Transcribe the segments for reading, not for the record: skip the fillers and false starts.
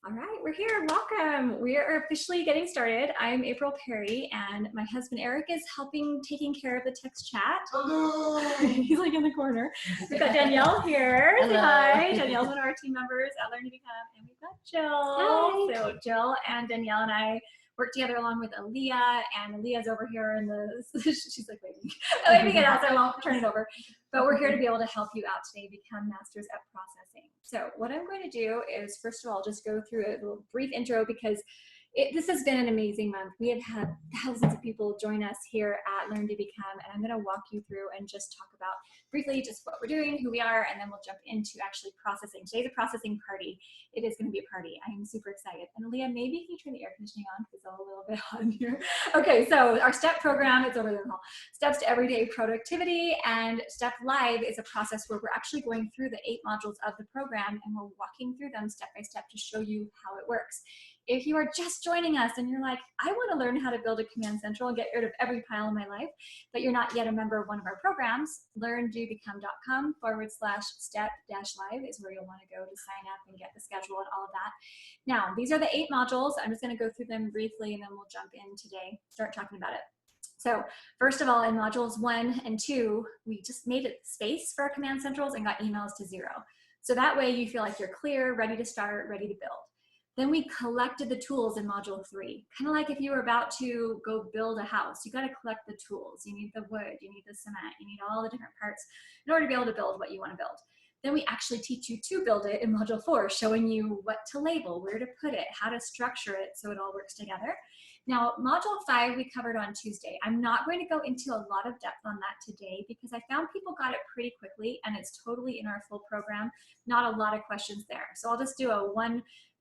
All right, we're here. Welcome. We are officially getting started. I'm April Perry, and my husband Eric is taking care of the text chat. Hello. He's like in the corner. We've got Danielle here. Say Hello. hi. Danielle's one of our team members at Learn to Become, and we've got Jill. Hi. So Jill and Danielle and I work together along with Aaliyah, and Aaliyah's over here in the. She's like waiting. Let me get out, so I won't turn it over. But we're here to be able to help you out today become masters at processing. So what I'm going to do is, first of all, just go through a little brief intro because this has been an amazing month. We have had thousands of people join us here at Learn to Become, and I'm going to walk you through and just talk about briefly just what we're doing, who we are, and then we'll jump into actually processing. Today's a processing party. It is going to be a party. I am super excited. And Leah, maybe can you turn the air conditioning on because it's a little bit hot in here. Okay, so our STEP program, it's over there in the hall. Steps to Everyday Productivity, and STEP Live is a process where we're actually going through the 8 modules of the program, and we're walking through them step by step to show you how it works. If you are just joining us and you're like, I want to learn how to build a command central and get rid of every pile in my life, but you're not yet a member of one of our programs, learndobecome.com/step-live is where you'll want to go to sign up and get the schedule and all of that. Now, these are the 8 modules. I'm just going to go through them briefly and then we'll jump in today, start talking about it. So first of all, in modules 1 and 2, we just made it space for our command centrals and got emails to 0. So that way you feel like you're clear, ready to start, ready to build. Then we collected the tools in module 3, kind of like if you were about to go build a house, you got to collect the tools. You need the wood, you need the cement, you need all the different parts in order to be able to build what you want to build. Then we actually teach you to build it in module 4, showing you what to label, where to put it, how to structure it so it all works together. Now, module 5 we covered on Tuesday. I'm not going to go into a lot of depth on that today because I found people got it pretty quickly and it's totally in our full program. Not a lot of questions there. So I'll just do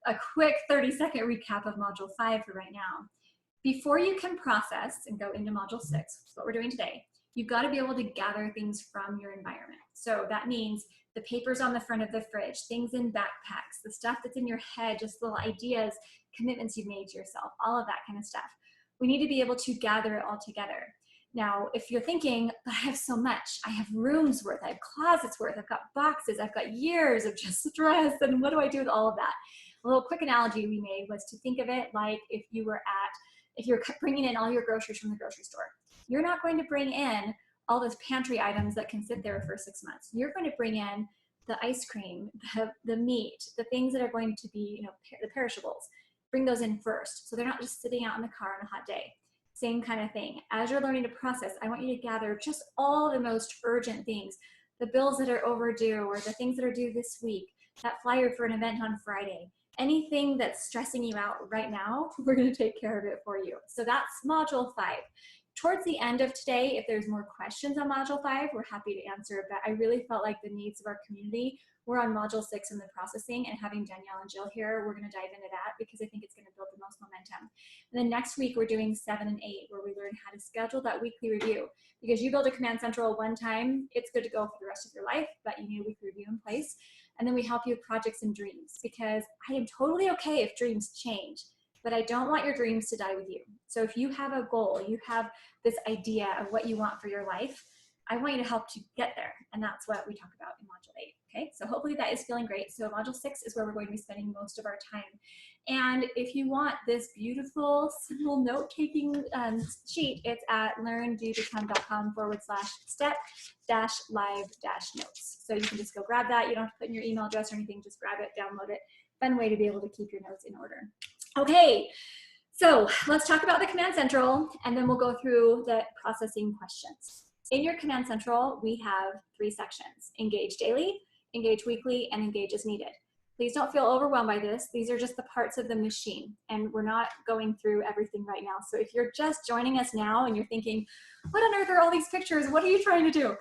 a quick 30-second recap of module 5 for right now. Before you can process and go into module 6, which is what we're doing today, you've got to be able to gather things from your environment. So that means the papers on the front of the fridge, things in backpacks, the stuff that's in your head, just little ideas, commitments you've made to yourself, all of that kind of stuff. We need to be able to gather it all together. Now, if you're thinking, but I have so much, I have rooms worth, I have closets worth, I've got boxes, I've got years of just stress, and what do I do with all of that? A little quick analogy we made was to think of it like if you're bringing in all your groceries from the grocery store. You're not going to bring in all those pantry items that can sit there for 6 months. You're going to bring in the ice cream, the meat, the things that are going to be, the perishables. Bring those in first, so they're not just sitting out in the car on a hot day. Same kind of thing. As you're learning to process, I want you to gather just all the most urgent things, the bills that are overdue or the things that are due this week, that flyer for an event on Friday. Anything that's stressing you out right now, we're going to take care of it for you. So that's module 5. Towards the end of today, if there's more questions on module 5, we're happy to answer, but I really felt like the needs of our community were on module 6 in the processing, and having Danielle and Jill here, we're going to dive into that because I think it's going to build the most momentum. And then next week, we're doing 7 and 8, where we learn how to schedule that weekly review. Because you build a command central one time, it's good to go for the rest of your life, but you need a weekly review in place. And then we help you with projects and dreams, because I am totally okay if dreams change, but I don't want your dreams to die with you. So if you have a goal, you have this idea of what you want for your life, I want you to help you get there. And that's what we talk about in module 8. Okay, so hopefully that is feeling great. So module 6 is where we're going to be spending most of our time. And if you want this beautiful, simple note-taking sheet, it's at learndobecome.com/step-live-notes. So you can just go grab that. You don't have to put in your email address or anything, just grab it, download it. Fun way to be able to keep your notes in order. Okay, so let's talk about the Command Central, and then we'll go through the processing questions. In your Command Central, we have 3 sections: Engage Daily, Engage Weekly, and Engage as Needed. Please don't feel overwhelmed by this. These are just the parts of the machine, and we're not going through everything right now. So if you're just joining us now and you're thinking, what on earth are all these pictures? What are you trying to do?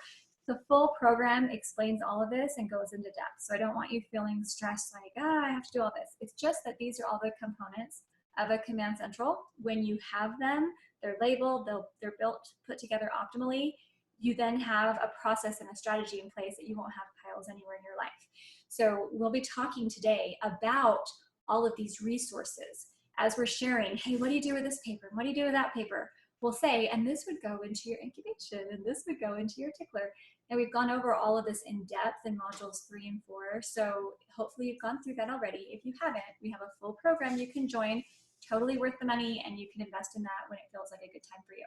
The full program explains all of this and goes into depth. So I don't want you feeling stressed like, I have to do all this. It's just that these are all the components of a Command Central. When you have them, they're labeled, they're built, put together optimally. You then have a process and a strategy in place that you won't have piles anywhere in your life. So we'll be talking today about all of these resources as we're sharing, hey, what do you do with this paper? What do you do with that paper? We'll say, and this would go into your incubation, and this would go into your tickler. And we've gone over all of this in depth in modules 3 and 4. So hopefully you've gone through that already. If you haven't, we have a full program you can join, totally worth the money, and you can invest in that when it feels like a good time for you.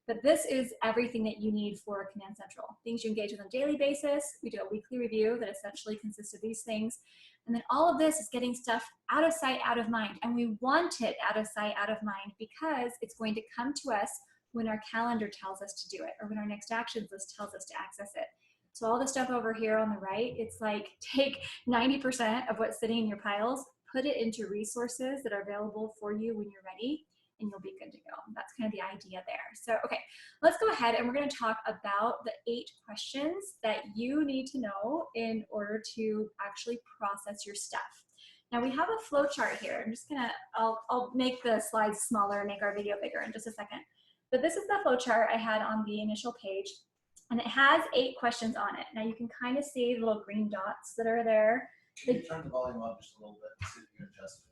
But this is everything that you need for Command Central. Things you engage with on a daily basis. We do a weekly review that essentially consists of these things. And then all of this is getting stuff out of sight, out of mind. And we want it out of sight, out of mind, because it's going to come to us when our calendar tells us to do it, or when our next actions list tells us to access it. So all the stuff over here on the right, it's like take 90% of what's sitting in your piles, put it into resources that are available for you when you're ready, and you'll be good to go. That's kind of the idea there. So, okay, let's go ahead and we're going to talk about the 8 questions that you need to know in order to actually process your stuff. Now we have a flow chart here. I'm just gonna, I'll make the slides smaller and make our video bigger in just a second. But this is the flow chart I had on the initial page, and it has 8 questions on it. Now you can kind of see the little green dots that are there. Can you turn the volume up just a little bit, see if you can adjust it?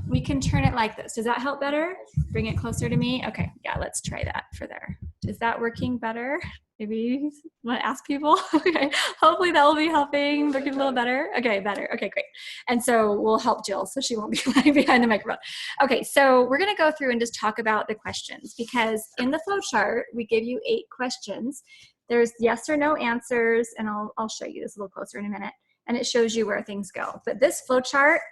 We can turn it like this. Does that help better? Bring it closer to me? Okay, yeah, let's try that for there. Is that working better? Maybe you want to ask people? Okay, hopefully that will be helping, working a little better. Okay, better. Okay, great. And so we'll help Jill so she won't be lying behind the microphone. Okay, so we're going to go through and just talk about the questions, because in the flow chart, we give you 8 questions. There's yes or no answers, and I'll show you this a little closer in a minute, and it shows you where things go. But this flow chart,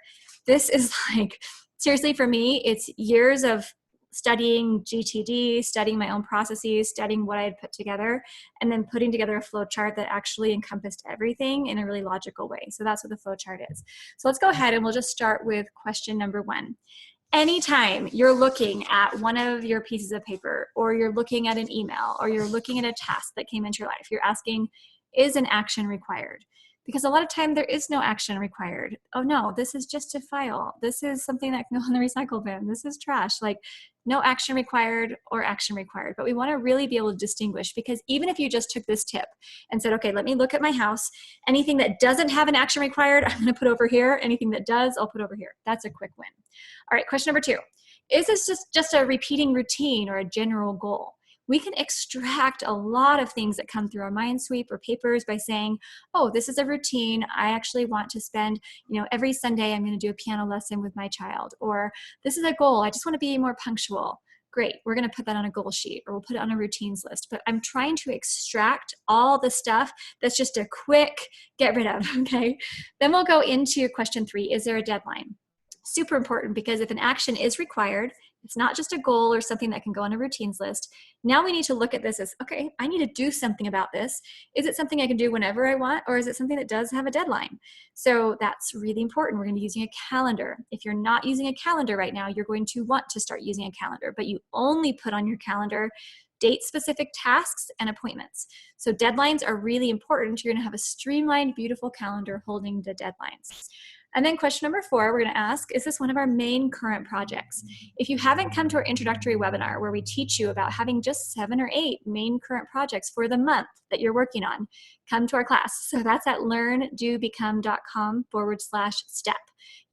this is like, seriously, for me, it's years of studying GTD, studying my own processes, studying what I had put together, and then putting together a flow chart that actually encompassed everything in a really logical way. So that's what the flow chart is. So let's go ahead and we'll just start with question number 1. Anytime you're looking at one of your pieces of paper, or you're looking at an email, or you're looking at a task that came into your life, you're asking, is an action required? Because a lot of time there is no action required. Oh no, this is just a file. This is something that can go in the recycle bin. This is trash. Like, no action required or action required. But we want to really be able to distinguish, because even if you just took this tip and said, okay, let me look at my house. Anything that doesn't have an action required, I'm going to put over here. Anything that does, I'll put over here. That's a quick win. All right, question number 2. Is this just a repeating routine or a general goal? We can extract a lot of things that come through our Minesweep or papers by saying, oh, this is a routine. I actually want to spend, every Sunday I'm going to do a piano lesson with my child. Or this is a goal. I just want to be more punctual. Great, we're going to put that on a goal sheet, or we'll put it on a routines list. But I'm trying to extract all the stuff that's just a quick get rid of, okay? Then we'll go into question 3. Is there a deadline? Super important, because if an action is required, it's not just a goal or something that can go on a routines list. Now we need to look at this as, okay, I need to do something about this. Is it something I can do whenever I want, or is it something that does have a deadline? So that's really important. We're going to be using a calendar. If you're not using a calendar right now, you're going to want to start using a calendar, but you only put on your calendar date-specific tasks and appointments. So deadlines are really important. You're going to have a streamlined, beautiful calendar holding the deadlines. And then question number 4, we're going to ask, is this one of our main current projects? If you haven't come to our introductory webinar where we teach you about having just 7 or 8 main current projects for the month that you're working on, come to our class. So that's at learndobecome.com/step.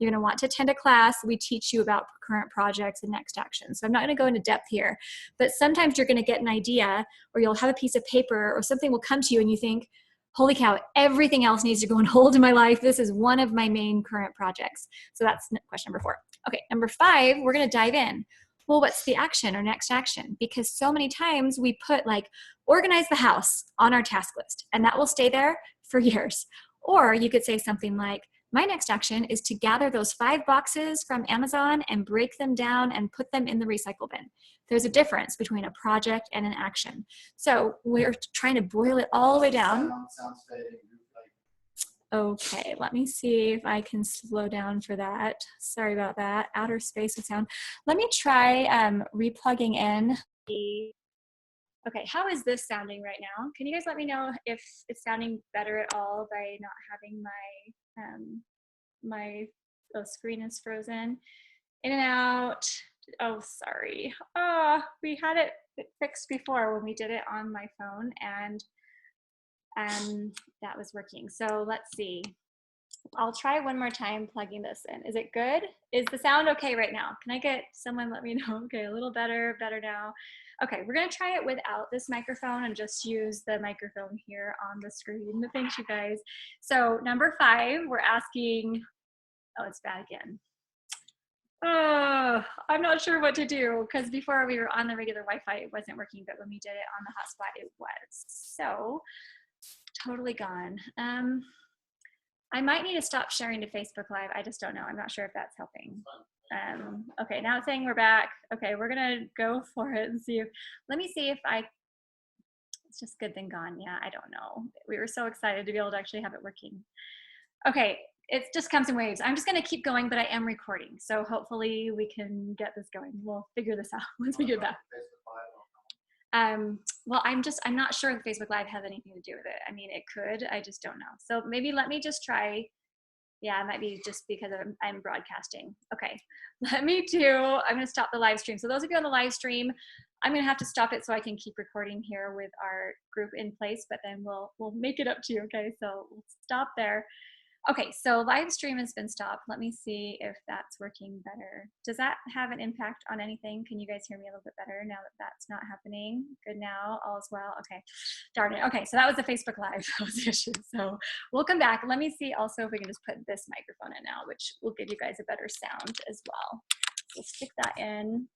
You're going to want to attend a class. We teach you about current projects and next actions. So I'm not going to go into depth here, but sometimes you're going to get an idea, or you'll have a piece of paper or something will come to you and you think, holy cow, everything else needs to go on hold in my life. This is one of my main current projects. So that's question number 4. Okay, number 5, we're going to dive in. Well, what's the action or next action? Because so many times we put like organize the house on our task list, and that will stay there for years. Or you could say something like, my next action is to gather those 5 boxes from Amazon and break them down and put them in the recycle bin. There's a difference between a project and an action. So we're trying to boil it all the way down. Sounds fading. Okay, let me see if I can slow down for that. Sorry about that. Outer space with sound. Let me try replugging in the. Okay, how is this sounding right now? Can you guys let me know if it's sounding better at all by not having my screen is frozen? In and out. Oh, sorry. We had it fixed before when we did it on my phone, and that was working. So let's see. I'll try one more time plugging this in. Is it good? Is the sound okay right now? Can I get someone let me know? Okay, a little better now. Okay, we're gonna try it without this microphone and just use the microphone here on the screen. Thanks, you guys. So number 5, we're asking, oh, it's bad again. I'm not sure what to do because before we were on the regular Wi-Fi, it wasn't working, but when we did it on the hotspot, it was. So totally gone. I might need to stop sharing to Facebook Live. I just don't know. I'm not sure if that's helping. Okay, now it's saying we're back. Okay, we're gonna go for it and see if, let me see if it's just good thing gone. Yeah, I don't know. We were so excited to be able to actually have it working. Okay, it just comes in waves. I'm just gonna keep going, but I am recording. So hopefully we can get this going. We'll figure this out once we get back. Well, I'm not sure if Facebook Live has anything to do with it. I mean, it could, I just don't know. So maybe let me just try. Yeah, it might be just because I'm broadcasting. Okay, I'm gonna stop the live stream. So those of you on the live stream, I'm gonna have to stop it so I can keep recording here with our group in place, but then we'll make it up to you, okay? So we'll stop there. Okay, so live stream has been stopped. Let me see if that's working better. Does that have an impact on anything? Can you guys hear me a little bit better now that that's not happening? Good now, all is well, okay. Darn it, okay, so that was the Facebook Live, that was the issue. So we'll come back. Let me see also if we can just put this microphone in now, which will give you guys a better sound as well. So stick that in.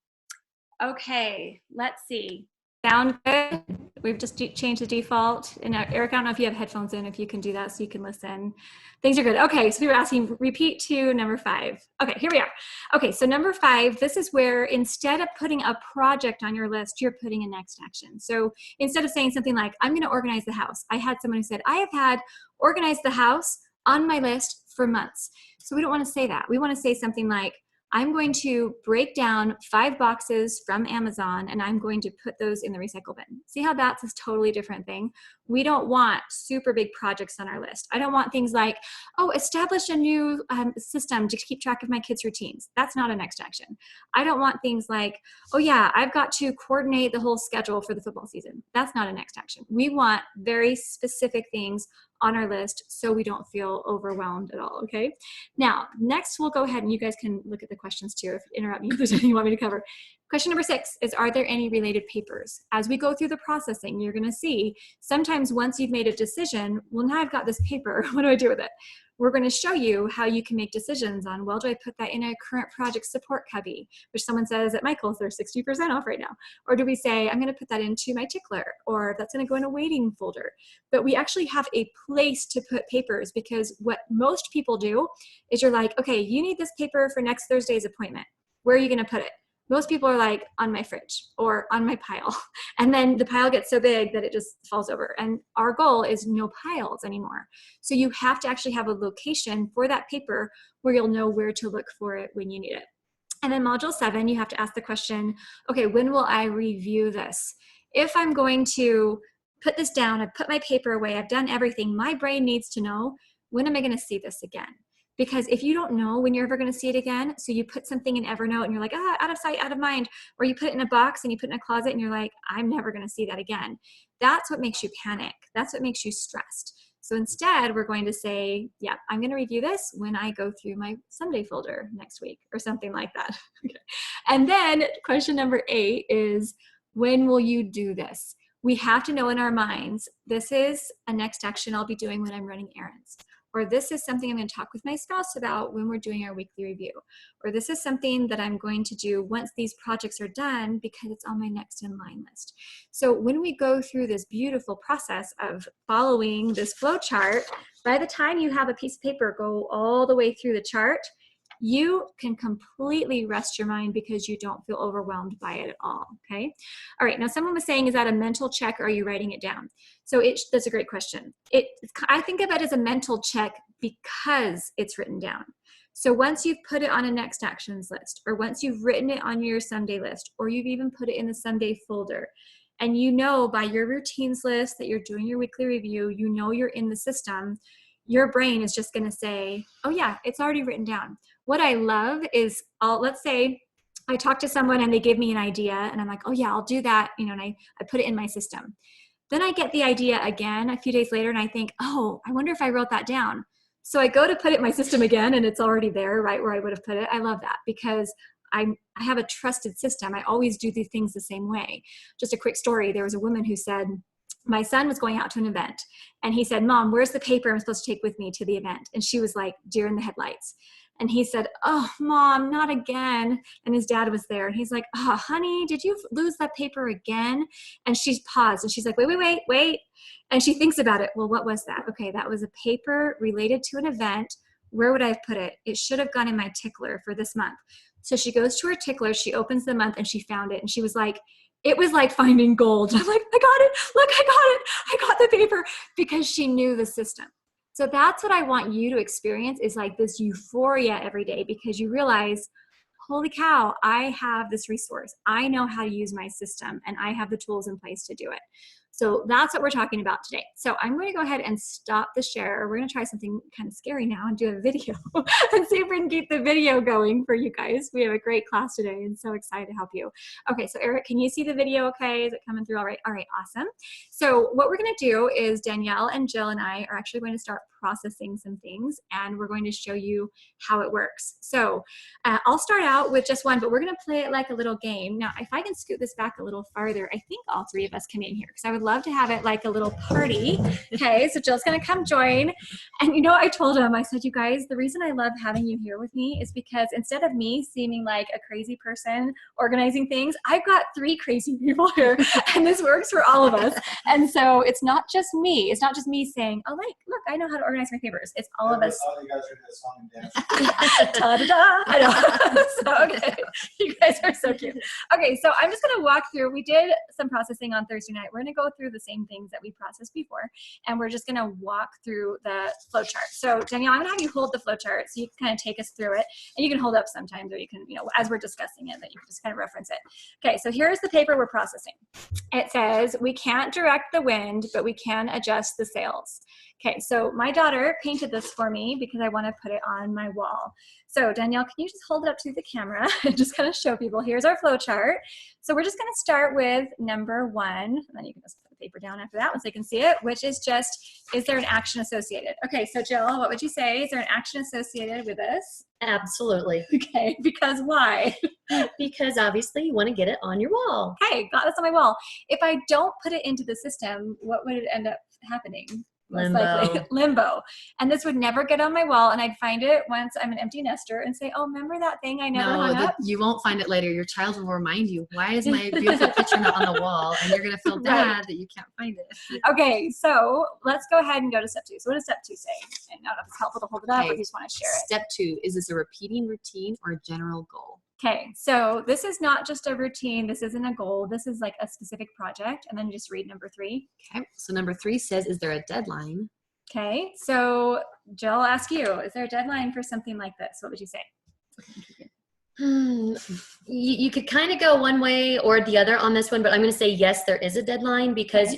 Okay, let's see. Sound good? We've just changed the default. And Eric, I don't know if you have headphones in, if you can do that so you can listen. Things are good. Okay, so we were asking, repeat to number 5. Okay, here we are. Okay, so number 5, this is where instead of putting a project on your list, you're putting a next action. So instead of saying something like, I'm gonna organize the house. I had someone who said, I have had organize the house on my list for months. So we don't wanna say that. We wanna say something like, I'm going to break down 5 boxes from Amazon and I'm going to put those in the recycle bin. See how that's a totally different thing? We don't want super big projects on our list. I don't want things like, oh, establish a new system to keep track of my kids' routines. That's not a next action. I don't want things like, oh yeah, I've got to coordinate the whole schedule for the football season. That's not a next action. We want very specific things on our list so we don't feel overwhelmed at all, okay? Now, next we'll go ahead and you guys can look at the questions too if interrupt me if there's anything you want me to cover. Question number 6 is, are there any related papers? As we go through the processing, you're gonna see sometimes once you've made a decision, well, now I've got this paper, what do I do with it? We're going to show you how you can make decisions on, well, do I put that in a current project support cubby, which someone says at Michael's, they're 60% off right now. Or do we say, I'm going to put that into my tickler, or that's going to go in a waiting folder. But we actually have a place to put papers, because what most people do is you're like, okay, you need this paper for next Thursday's appointment. Where are you going to put it? Most people are like, on my fridge or on my pile. And then the pile gets so big that it just falls over. And our goal is no piles anymore. So you have to actually have a location for that paper where you'll know where to look for it when you need it. And then module 7, you have to ask the question, okay, when will I review this? If I'm going to put this down, I've put my paper away, I've done everything, my brain needs to know, when am I going to see this again? Because if you don't know when you're ever going to see it again, so you put something in Evernote and you're like, out of sight, out of mind, or you put it in a box and you put it in a closet and you're like, I'm never going to see that again. That's what makes you panic. That's what makes you stressed. So instead, we're going to say, yeah, I'm going to review this when I go through my Sunday folder next week or something like that. Okay. And then question number 8 is, when will you do this? We have to know in our minds, this is a next action I'll be doing when I'm running errands. Or this is something I'm going to talk with my spouse about when we're doing our weekly review. Or this is something that I'm going to do once these projects are done because it's on my next in line list. So when we go through this beautiful process of following this flow chart, by the time you have a piece of paper go all the way through the chart, you can completely rest your mind because you don't feel overwhelmed by it at all, okay? All right, now someone was saying, is that a mental check or are you writing it down? So that's a great question. I think of it as a mental check because it's written down. So once you've put it on a next actions list, or once you've written it on your someday list, or you've even put it in the someday folder, and you know by your routines list that you're doing your weekly review, you know you're in the system, your brain is just gonna say, oh yeah, it's already written down. What I love is, let's say I talk to someone and they give me an idea and I'm like, oh yeah, I'll do that, you know, and I put it in my system. Then I get the idea again a few days later and I think, oh, I wonder if I wrote that down. So I go to put it in my system again and it's already there, right where I would have put it. I love that because I have a trusted system. I always do the things the same way. Just a quick story. There was a woman who said, my son was going out to an event and he said, Mom, where's the paper I'm supposed to take with me to the event? And she was like, deer in the headlights. And he said, oh, Mom, not again. And his dad was there. And he's like, oh, honey, did you lose that paper again? And she's paused and she's like, wait. And she thinks about it. Well, what was that? Okay, that was a paper related to an event. Where would I have put it? It should have gone in my tickler for this month. So she goes to her tickler, she opens the month and she found it. And she was like, it was like finding gold. I'm like, I got it. Look, I got it. I got the paper, because she knew the system. So that's what I want you to experience, is like this euphoria every day, because you realize, holy cow, I have this resource. I know how to use my system and I have the tools in place to do it. So that's what we're talking about today. So I'm going to go ahead and stop the share. We're going to try something kind of scary now and do a video and see if we can keep the video going for you guys. We have a great class today and so excited to help you. Okay, so Eric, can you see the video okay? Is it coming through all right? All right, awesome. So what we're going to do is Danielle and Jill and I are actually going to start processing some things, and we're going to show you how it works. So I'll start out with just one, but we're going to play it like a little game. Now, if I can scoot this back a little farther, I think all three of us can in here, because I would love to have it like a little party. Okay, so Jill's going to come join. And you know, I told him, I said, you guys, the reason I love having you here with me is because instead of me seeming like a crazy person organizing things, I've got three crazy people here, and this works for all of us. And so it's not just me. It's not just me saying, oh, like, look, I know how to organize my papers. It's all of us. I thought you guys were going to song and dance. Ta-da-da. I know. So, okay. You guys are so cute. Okay, so I'm just going to walk through. We did some processing on Thursday night. We're going to go through the same things that we processed before, and we're just going to walk through the flow chart. So, Danielle, I'm going to have you hold the flow chart so you can kind of take us through it. And you can hold up sometimes, or you can, you know, as we're discussing it, that you can just kind of reference it. Okay, so here's the paper we're processing. It says, we can't direct the wind, but we can adjust the sails. Okay, so my daughter painted this for me because I want to put it on my wall. So Danielle, can you just hold it up to the camera and just kind of show people, here's our flow chart. So we're just going to start with number 1, and then you can just put the paper down after that once they can see it, which is just, is there an action associated? Okay, so Jill, what would you say? Is there an action associated with this? Absolutely. Okay, because why? Because obviously you want to get it on your wall. Okay, got this on my wall. If I don't put it into the system, what would it end up happening? Limbo. Limbo. And this would never get on my wall, and I'd find it once I'm an empty nester and say, oh, remember that thing I never hung up? You won't find it later. Your child will remind you, why is my beautiful picture not on the wall? And you're going to feel bad that you can't find it. Okay, so let's go ahead and go to step 2. So what does step 2 say? And I don't know if it's helpful to hold it up or if you just want to share it. Step 2, is this a repeating routine or a general goal? Okay, so this is not just a routine. This isn't a goal. This is like a specific project. And then just read number 3. Okay, so number 3 says, is there a deadline? Okay, so Jill, I'll ask you, is there a deadline for something like this? What would you say? You could kind of go one way or the other on this one, but I'm going to say yes, there is a deadline, because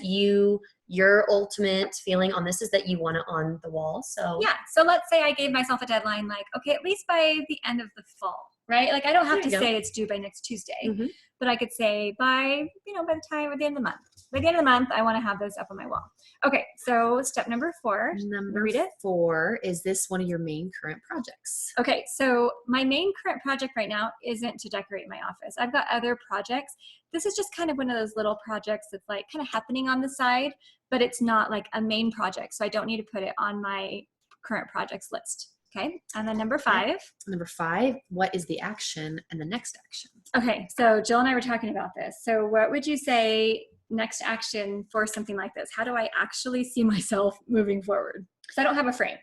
your ultimate feeling on this is that you want it on the wall. So yeah, so let's say I gave myself a deadline, like, okay, at least by the end of the fall, right? Like I don't have to say it's due by next Tuesday, but I could say by, by the time at the end of the month. By the end of the month, I want to have this up on my wall. Okay, so step number 4. Read it. 4, is this one of your main current projects? Okay, so my main current project right now isn't to decorate my office. I've got other projects. This is just kind of one of those little projects that's like kind of happening on the side, but it's not like a main project, so I don't need to put it on my current projects list. Okay, and then number 5. Number 5, what is the action and the next action? Okay, so Jill and I were talking about this. So what would you say next action for something like this? How do I actually see myself moving forward? Because I don't have a frame.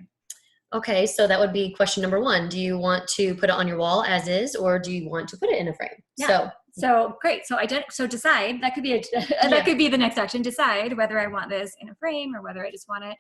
Okay, so that would be question number 1. Do you want to put it on your wall as is, or do you want to put it in a frame? Yeah. So great. So decide. That could be that could be the next action. Decide whether I want this in a frame or whether I just want it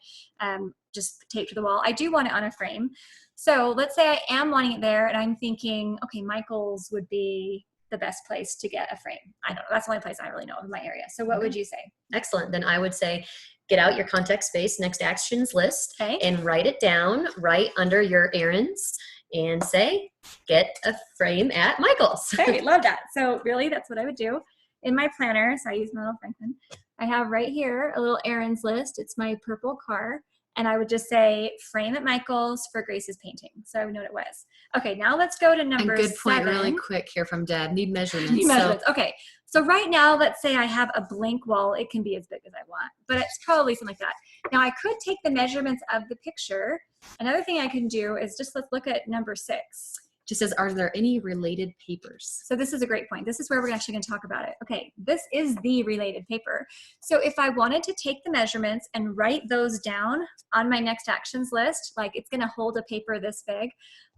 just taped to the wall. I do want it on a frame. So let's say I am wanting it there, and I'm thinking, okay, Michael's would be the best place to get a frame. I don't know. That's the only place I really know of in my area. So what would you say? Excellent. Then I would say, get out your context space next actions list and write it down right under your errands and say, get a frame at Michael's. Okay, love that. So really, that's what I would do in my planner. So I use my little Franklin. I have right here a little errands list. It's my purple car. and I would just say frame at Michael's for Grace's painting. So I would know what it was. Okay, now let's go to number And good point, 7. really quick here from Deb. Need measurements. Need measurements. Okay, so right now, let's say I have a blank wall. It can be as big as I want, but it's probably something like that. Now I could take the measurements of the picture. Another thing I can do is just let's look at number 6. Just says, are there any related papers? So this is a great point. This is where we're actually going to talk about it. Okay, this is the related paper. So if I wanted to take the measurements and write those down on my next actions list, like it's going to hold a paper this big,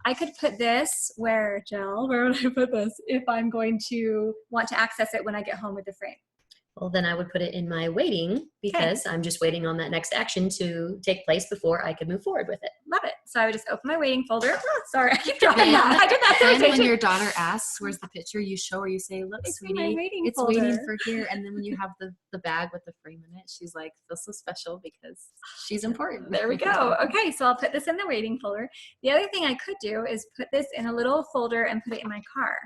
I could put this where, Jill, where would I put this if I'm going to want to access it when I get home with the frame? Well, then I would put it in my waiting because I'm just waiting on that next action to take place before I could move forward with it. Love it. So I would just open my waiting folder. Oh, sorry, I keep dropping that. I did that And when presentation. your daughter asks, where's the picture, you show her, you say, look, It's in my sweetie, waiting it's folder. waiting for here. And then when you have the bag with the frame in it, she's like, feels so special because she's important. There we go. Okay, so I'll put this in the waiting folder. The other thing I could do is put this in a little folder and put it in my car,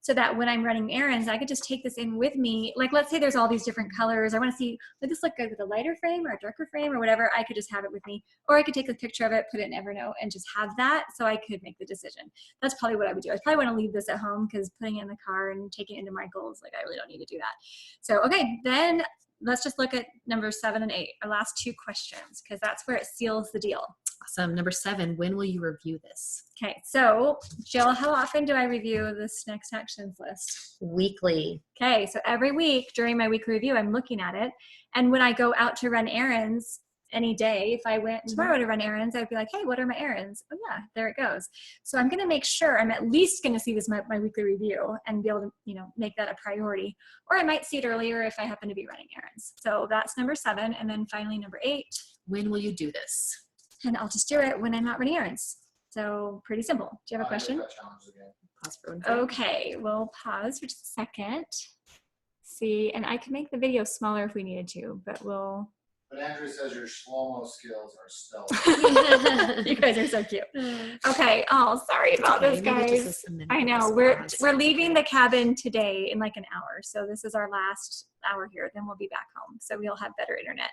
so that when I'm running errands, I could just take this in with me. Like, let's say there's all these different colors. I want to see, would this look good with a lighter frame or a darker frame or whatever? I could just have it with me. Or I could take a picture of it, put it in Evernote, and just have that so I could make the decision. That's probably what I would do. I probably want to leave this at home because putting it in the car and taking it into Michael's, like, I really don't need to do that. So, okay, then let's just look at number 7 and 8, our last 2 questions, because that's where it seals the deal. Awesome. Number 7, when will you review this? Okay, so Jill, how often do I review this next actions list? Weekly. Okay, so every week during my weekly review, I'm looking at it. And when I go out to run errands any day, if I went tomorrow to run errands, I'd be like, hey, what are my errands? Oh yeah, there it goes. So I'm going to make sure I'm at least going to see this my weekly review and be able to, make that a priority. Or I might see it earlier if I happen to be running errands. So that's number 7. And then finally, number 8. When will you do this? And I'll just do it when I'm not running errands. So pretty simple. Do you have a question? Pause for 1 second. Okay, we'll pause for just a second. See, and I can make the video smaller if we needed to, but we'll. But Andrew says your slow-mo skills are stellar. You guys are so cute. Okay. Oh, sorry about Okay, this, maybe just guys. a minute I of know response. we're leaving the cabin today in like an hour, so this is our last hour here. Then we'll be back home, so we'll have better internet.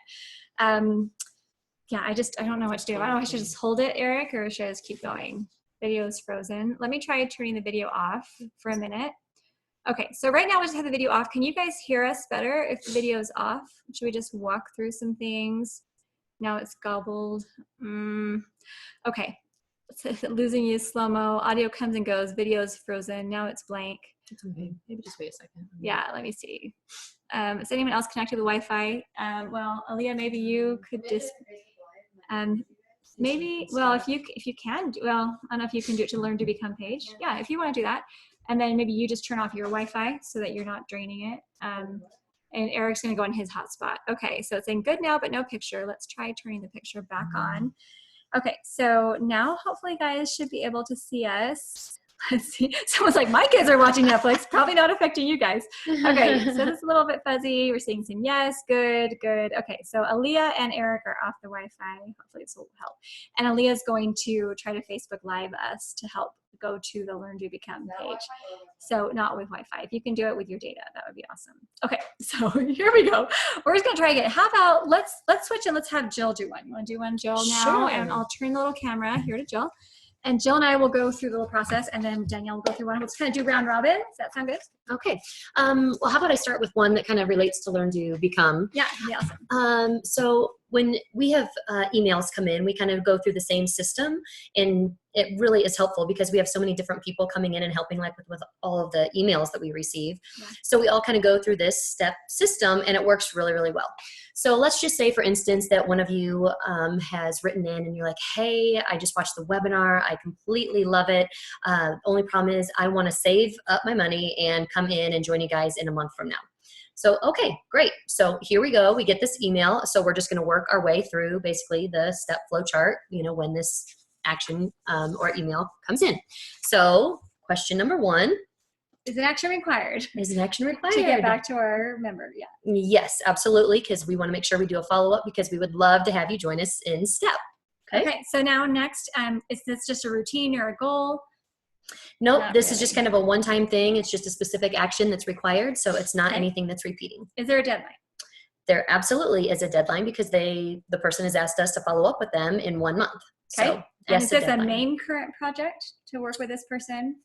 Yeah, I don't know what to do. I don't know if I should just hold it, Eric, or should I just keep going? Video is frozen. Let me try turning the video off for a minute. Okay, so right now we just have the video off. Can you guys hear us better if the video is off? Should we just walk through some things? Now it's gobbled. Okay, it's losing you, slow-mo. Audio comes and goes. Video is frozen. Now it's blank. It's okay. Maybe just wait a second. Yeah, let me see. Is anyone else connected to the Wi-Fi? Well, Aaliyah, maybe you could just... maybe, well, if you can, well, I don't know if you can do it to Learn to Become page. Yeah, if you want to do that. And then maybe you just turn off your Wi-Fi so that you're not draining it. And Eric's going to go on his hotspot. Okay, so it's saying good now, but no picture. Let's try turning the picture back on. Okay, so now hopefully guys should be able to see us. Let's see. Someone's like, my kids are watching Netflix. Probably not affecting you guys. Okay, so this is a little bit fuzzy. We're seeing some yes, good, good. Okay, so Aaliyah and Eric are off the Wi-Fi. Hopefully this will help. And Aaliyah's going to try to Facebook Live us to help go to the Learn to Become page. So not with Wi-Fi. If you can do it with your data, that would be awesome. Okay, so here we go. We're just gonna try again. How about let's switch and let's have Jill do one. You want to do one, Jill, now? Sure. And I'll turn the little camera here to Jill. And Jill and I will go through the little process, and then Danielle will go through one. We'll just kind of do round robin. Does that sound good? Okay. Well, how about I start with one that kind of relates to Learn to Become. Yeah, yeah, awesome. So when we have emails come in, we kind of go through the same system, and it really is helpful because we have so many different people coming in and helping like with all of the emails that we receive. Yeah. So we all kind of go through this step system, and it works really, really well. So let's just say, for instance, that one of you has written in and you're like, hey, I just watched the webinar. I completely love it. Only problem is I want to save up my money and come in and join you guys in a month from now. So, okay, great. So here we go. We get this email. So we're just going to work our way through basically the step flow chart, when this action or email comes in. So question number 1. Is an action required Is an action required? to get back to our member? Yeah. Yes, absolutely, because we want to make sure we do a follow-up because we would love to have you join us in STEP. Okay, so now next, is this just a routine or a goal? Nope, Not this is really. just kind of a one-time thing. It's just a specific action that's required, so it's not Okay. anything that's repeating. Is there a deadline? there absolutely is a deadline because the person has asked us to follow up with them in 1 month. Okay. So And yes, is this a deadline. main current project to work with this person?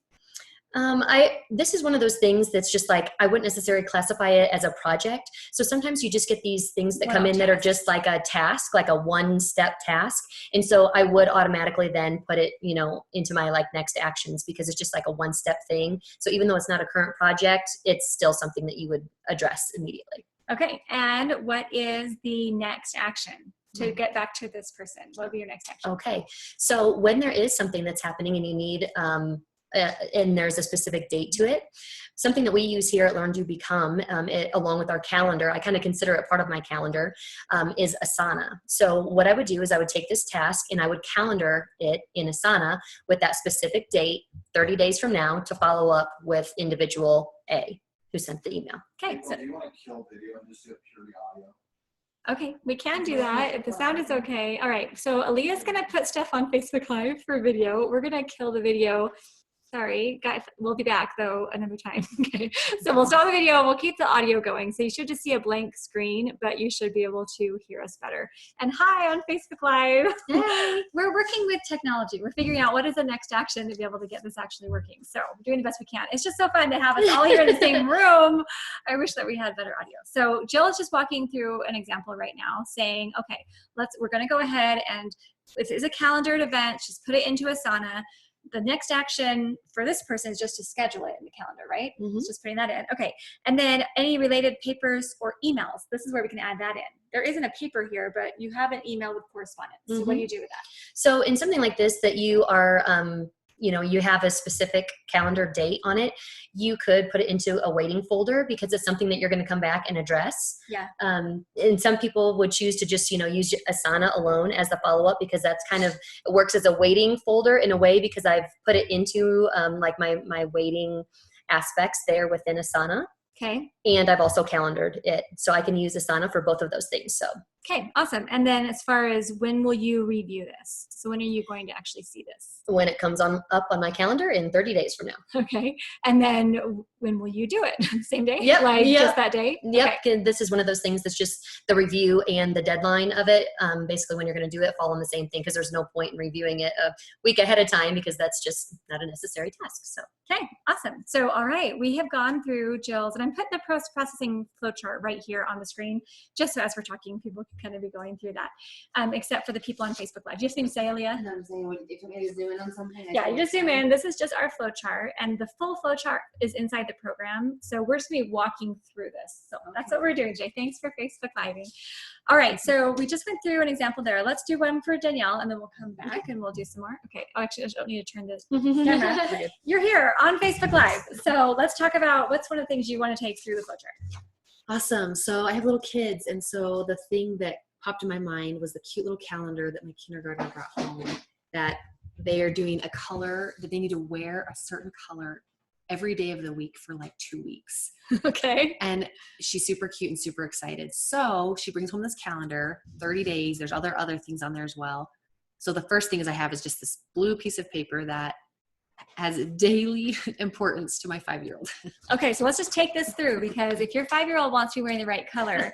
This is one of those things that's just like, I wouldn't necessarily classify it as a project. So sometimes you just get these things that come in that are just like a task, like a 1-step task. And so I would automatically then put it, into my like next actions because it's just like a 1-step thing. So even though it's not a current project, it's still something that you would address immediately. Okay. And what is the next action to get back to this person? What would be your next action? Okay. So when there is something that's happening and you need, and there's a specific date to it, something that we use here at Learn to Become, along with our calendar, I kind of consider it part of my calendar, is Asana. So what I would do is I would take this task and I would calendar it in Asana with that specific date, 30 days from now, to follow up with individual A who sent the email. Okay. Do you want to kill video and just do it purely audio? Okay, we can do that if the sound is okay. All right, so Aaliyah's gonna put stuff on Facebook Live for video. We're gonna kill the video. Sorry, guys, we'll be back though another time. Okay, so we'll stop the video, we'll keep the audio going. So you should just see a blank screen, but you should be able to hear us better. And hi on Facebook Live. Yay. We're working with technology. We're figuring out what is the next action to be able to get this actually working. So we're doing the best we can. It's just so fun to have us all here in the same room. I wish that we had better audio. So Jill is just walking through an example right now saying, okay, we're gonna go ahead and if it's a calendared event, just put it into Asana. The next action for this person is just to schedule it in the calendar, right? It's just putting that in. Okay. And then any related papers or emails. This is where we can add that in. There isn't a paper here, but you have an email with correspondence. So what do you do with that? So in something like this that you are, you have a specific calendar date on it, you could put it into a waiting folder because it's something that you're going to come back and address. Yeah. And some people would choose to just, use Asana alone as the follow-up because that's kind of, it works as a waiting folder in a way because I've put it into like my waiting aspects there within Asana. Okay. And I've also calendared it. So I can use Asana for both of those things. So. Okay, awesome. And then as far as when will you review this? So when are you going to actually see this? When it comes up on my calendar in 30 days from now. Okay. And then when will you do it? Same day? Yep. Just that day? Yep. Okay. And this is one of those things that's just the review and the deadline of it. Basically when you're going to do it, fall on the same thing because there's no point in reviewing it a week ahead of time because that's just not a necessary task. So. Okay, awesome. So, all right, we have gone through Jill's, and I'm putting the processing flowchart right here on the screen, just so as we're talking, people can kind of be going through that, except for the people on Facebook Live. Do you have something to say, Aaliyah? No, I'm saying, if you want me to zoom in on something? Yeah, you just zoom in. This is just our flowchart, and the full flowchart is inside the program. So we're just going to be walking through this. So that's what we're doing, Jay. Thanks for Facebook Living. All right, so we just went through an example there. Let's do one for Danielle, and then we'll come back and we'll do some more. Okay. Oh, actually, I don't need to turn this camera. You're here on Facebook Live. So let's talk about what's one of the things you want to take through the flowchart. Awesome. So I have little kids, and so the thing that popped in my mind was the cute little calendar that my kindergartner brought home, that they are doing a color, that they need to wear a certain color every day of the week for like 2 weeks. Okay. And she's super cute and super excited. So she brings home this calendar, 30 days. There's other things on there as well. So the first thing I have is just this blue piece of paper that has daily importance to my 5-year-old. Okay, so let's just take this through, because if your 5-year-old wants to be wearing the right color,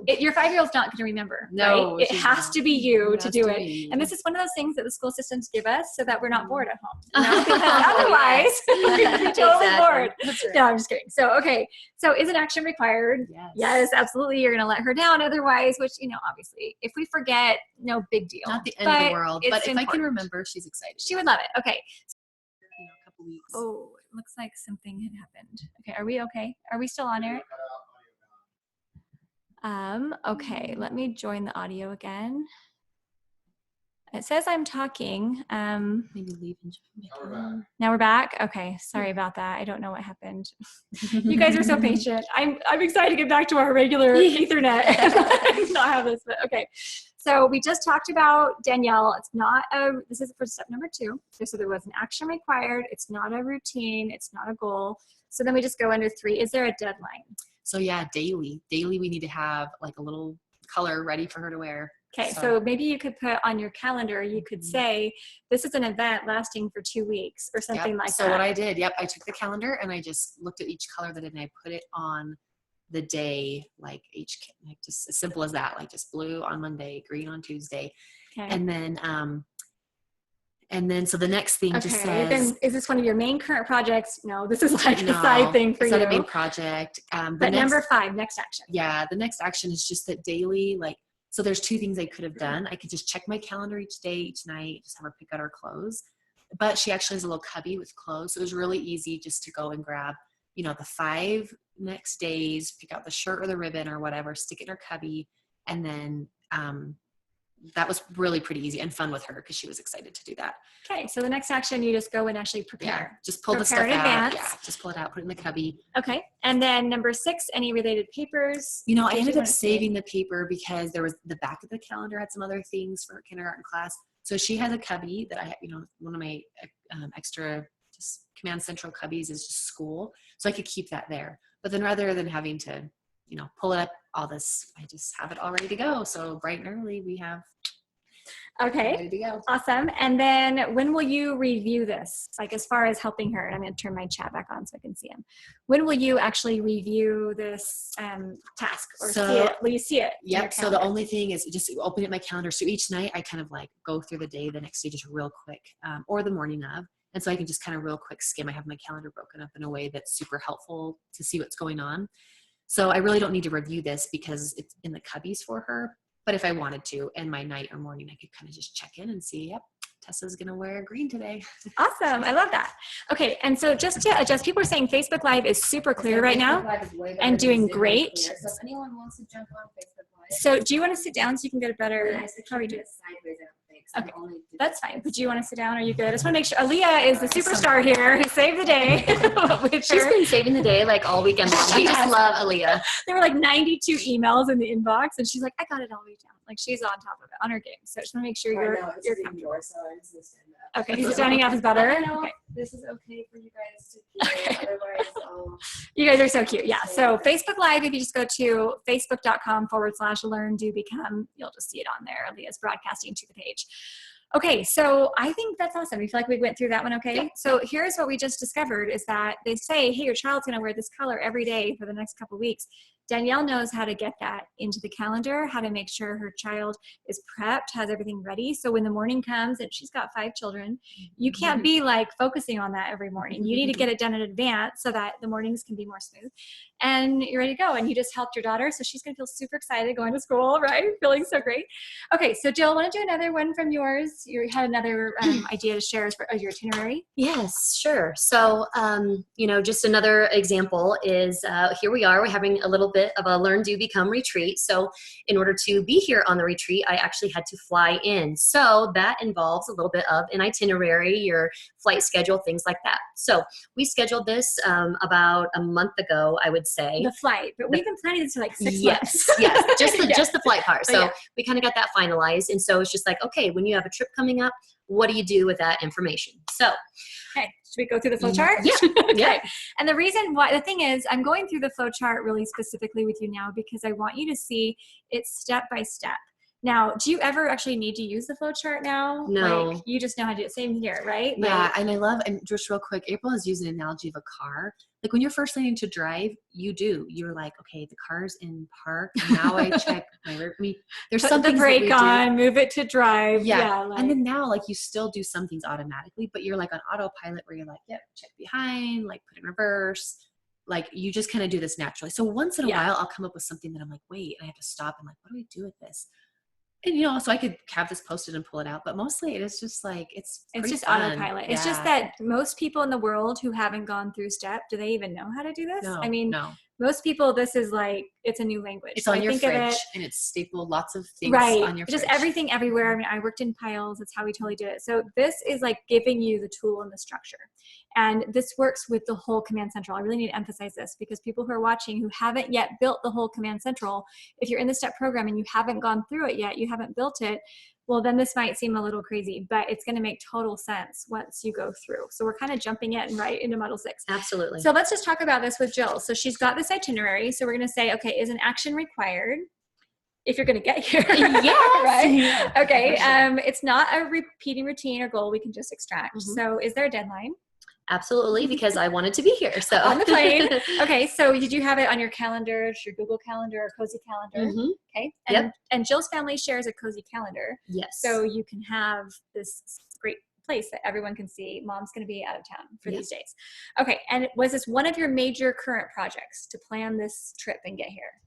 your 5-year-old's not going to remember. No, right? It she's has not. to be you It to has do to it. be. And this is one of those things that the school systems give us so that we're not bored at home. You know? Oh, Because otherwise, yes. we're totally Exactly. bored. That's right. No, I'm just kidding. So, okay. So is an action required? Yes. Yes, absolutely. You're going to let her down otherwise, which, obviously, if we forget, no big deal. Not the end of But the world, it's but if I can important. remember, she's excited. She would love it. Okay. A couple weeks. Oh, it looks like something had happened. Okay. Are we okay? Are we still on air? Okay. Let me join the audio again. It says I'm talking. Maybe leave and join Now we're back. Now we're back. Okay. Sorry about that. I don't know what happened. You guys are so patient. I'm excited to get back to our regular Ethernet and not have this, but okay. So we just talked about Danielle. It's not this is for step number 2. So there was an action required. It's not a routine. It's not a goal. So then we just go under 3. Is there a deadline? So yeah, daily we need to have like a little color ready for her to wear. Okay, so maybe you could put on your calendar, you could say, this is an event lasting for 2 weeks or something like so that. what I did, I took the calendar and I just looked at each color that it and I put it on the day, like like just as simple as that, like just blue on Monday, green on Tuesday. Okay. And then so the next thing just Okay. says, Then is this one of your main current projects? No, this is like a no, side thing for it's you. not a main project. But number 5, next action. Yeah, the next action is just that daily, like, so there's 2 things I could have done. I could just check my calendar each day, each night, just have her pick out her clothes. But she actually has a little cubby with clothes. So it was really easy just to go and grab, you know, the 5 next days, pick out the shirt or the ribbon or whatever, stick it in her cubby. And then that was really pretty easy and fun with her because she was excited to do that. Okay, so the next action, you just go and actually Yeah, prepare. just pull the Prepare stuff in out. advance. Yeah, just pull it out, put it in the cubby. Okay, and then number 6, any related papers? You know, I Did you ended up wanna say? saving the paper because there was the back of the calendar had some other things for her kindergarten class. So she has a cubby that I have, you know, one of my extra just Command Central cubbies is just school. So I could keep that there. But then rather than having to, you know, pull it up, all this, I just have it all ready to go. So bright and early, we have Okay, ready to go. awesome. And then when will you review this? Like as far as helping her, I'm going to turn my chat back on so I can see him. When will you actually review this task or So- see it? Will you see it? in your Yep. So the calendar? only thing is just open up my calendar. So each night I kind of like go through the day, the next day just real quick, or the morning of. And so I can just kind of real quick skim. I have my calendar broken up in a way that's super helpful to see what's going on. So I really don't need to review this because it's in the cubbies for her. But if I wanted to, in my night or morning, I could kind of just check in and see, yep, Tessa's going to wear green today. Awesome. I love that. Okay. And so just to adjust, people are saying Facebook Live is super clear right now. and doing great. So if anyone wants to jump on Facebook Live, So do you want to sit down so you can get a better, I how we do it? sideways, I don't think. So Okay. I'm only doing That's fine. this. But do you want to sit down? Are you good? I just want to make sure. Aaliyah is the superstar here who saved the day. with She's her. been saving the day like all weekend long. We just Yes. love Aaliyah. There were like 92 emails in the inbox, and she's like, I got it all the way down. Like she's on top of it, on her game. So I just want to make sure Right now, you're it's you're just comfortable. indoors, so I'm just gonna stand up. Okay, so standing up is better. I know Okay. this is okay for you guys to hear. Okay. Otherwise, I'll You guys are so cute. Yeah. So Facebook Live, if you just go to facebook.com/learn do become, you'll just see it on there. Aaliyah's broadcasting to the page. Okay, so I think that's awesome. You feel like we went through that one okay? Yeah. So here's what we just discovered is that they say, hey, your child's going to wear this color every day for the next couple weeks. Danielle knows how to get that into the calendar, how to make sure her child is prepped, has everything ready. So when the morning comes, and she's got 5 children, you can't be like focusing on that every morning. You need to get it done in advance so that the mornings can be more smooth. And you're ready to go. And you just helped your daughter. So she's going to feel super excited going to school, right? Feeling so great. Okay, so Jill, want to do another one from yours? You had another idea to share for your itinerary? Yes, sure. So, you know, just another example is here we are. We're having a little bit of a Learn, Do, Become retreat. So in order to be here on the retreat, I actually had to fly in. So that involves a little bit of an itinerary, your flight schedule, things like that. So we scheduled this about a month ago, I would say. The flight. But we've been planning this for like 6 Yes, months. yes, just the Yeah. just the flight part. But So yeah. we kind of got that finalized, and so it's just like, okay, when you have a trip coming up, what do you do with that information? So Okay, should we go through the flow chart? Yeah, Okay. yeah. And the reason why, the thing is, I'm going through the flow chart really specifically with you now because I want you to see it step by step. Now, do you ever actually need to use the flow chart now? No. Like, you just know how to do it. Same here, right? Yeah, Like, and I love, and just real quick, April has used an analogy of a car. Like when you're first learning to drive, you're like, okay, the car's in park. Now I check my rear. I mean, there's put some the things that we brake do. on, move it to drive. Yeah. like, And then now, like, you still do some things automatically, but you're like on autopilot where you're like, yep, check behind, like put in reverse. Like you just kind of do this naturally. So once in a Yeah. while, I'll come up with something that I'm like, wait, and I have to stop and like, what do I do with this? And you know, so I could have this posted and pull it out, but mostly it is just like it's pretty just fun. autopilot. It's just Yeah. that most people in the world who haven't gone through STEP, do they even know how to do this? No, I mean, no, most people, this is like, it's a new language. it's So on I your think of fridge it, and it's stapled lots of things right, on your just fridge. everything everywhere. I mean, I worked in piles. That's how we totally did it. So this is like giving you the tool and the structure. And this works with the whole Command Central. I really need to emphasize this because people who are watching who haven't yet built the whole Command Central, if you're in the STEP program and you haven't gone through it yet, you haven't built it, well, then this might seem a little crazy, but it's going to make total sense once you go through. So we're kind of jumping in right into Model 6. absolutely. So let's just talk about this with Jill. So she's got this itinerary. So we're going to say, okay, is an action required if you're going to get here? Yes. Right? Yeah, Okay. for sure. It's not a repeating routine or goal we can just extract. Mhm. So is there a deadline? Absolutely, because I wanted to be here. So On the plane. Okay, so did you have it on your calendar, your Google Calendar or Cozy Calendar? Mhm. Okay. Yep. And Jill's family shares a Cozy Calendar. Yes. So you can have this great place that everyone can see. Mom's going to be out of town for Yep. these days. Okay. And was this one of your major current projects to plan this trip and get here?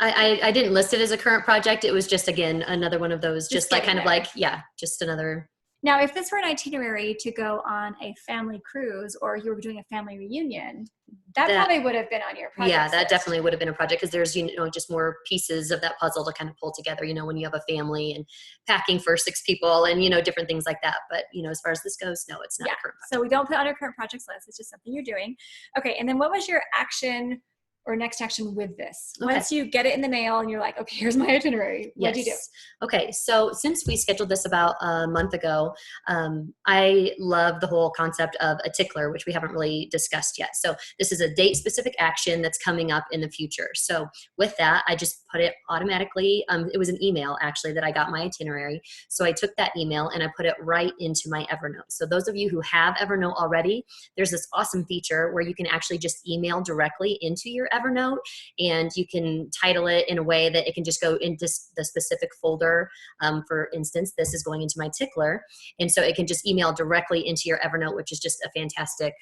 I didn't list it as a current project. It was just, again, another one of those, just like getting kind of there. like, yeah, just another. Now, if this were an itinerary to go on a family cruise or you were doing a family reunion, that probably would have been on your project. Yeah, that list. definitely would have been a project because there's, just more pieces of that puzzle to kind of pull together, when you have a family and packing for 6 people and, different things like that. But, as far as this goes, no, it's not Yeah. a current project. So we don't put it on our current projects list. It's just something you're doing. Okay. And then what was your action or next action with this? Okay. Once you get it in the mail and you're like, okay, here's my itinerary. What'd you do? Okay, so since we scheduled this about a month ago, I love the whole concept of a tickler, which we haven't really discussed yet. So this is a date-specific action that's coming up in the future. So with that, I just put it automatically. It was an email, actually, that I got my itinerary. So I took that email and I put it right into my Evernote. So those of you who have Evernote already, there's this awesome feature where you can actually just email directly into your Evernote, and you can title it in a way that it can just go into the specific folder. For instance, this is going into my tickler, and so it can just email directly into your Evernote, which is just a fantastic.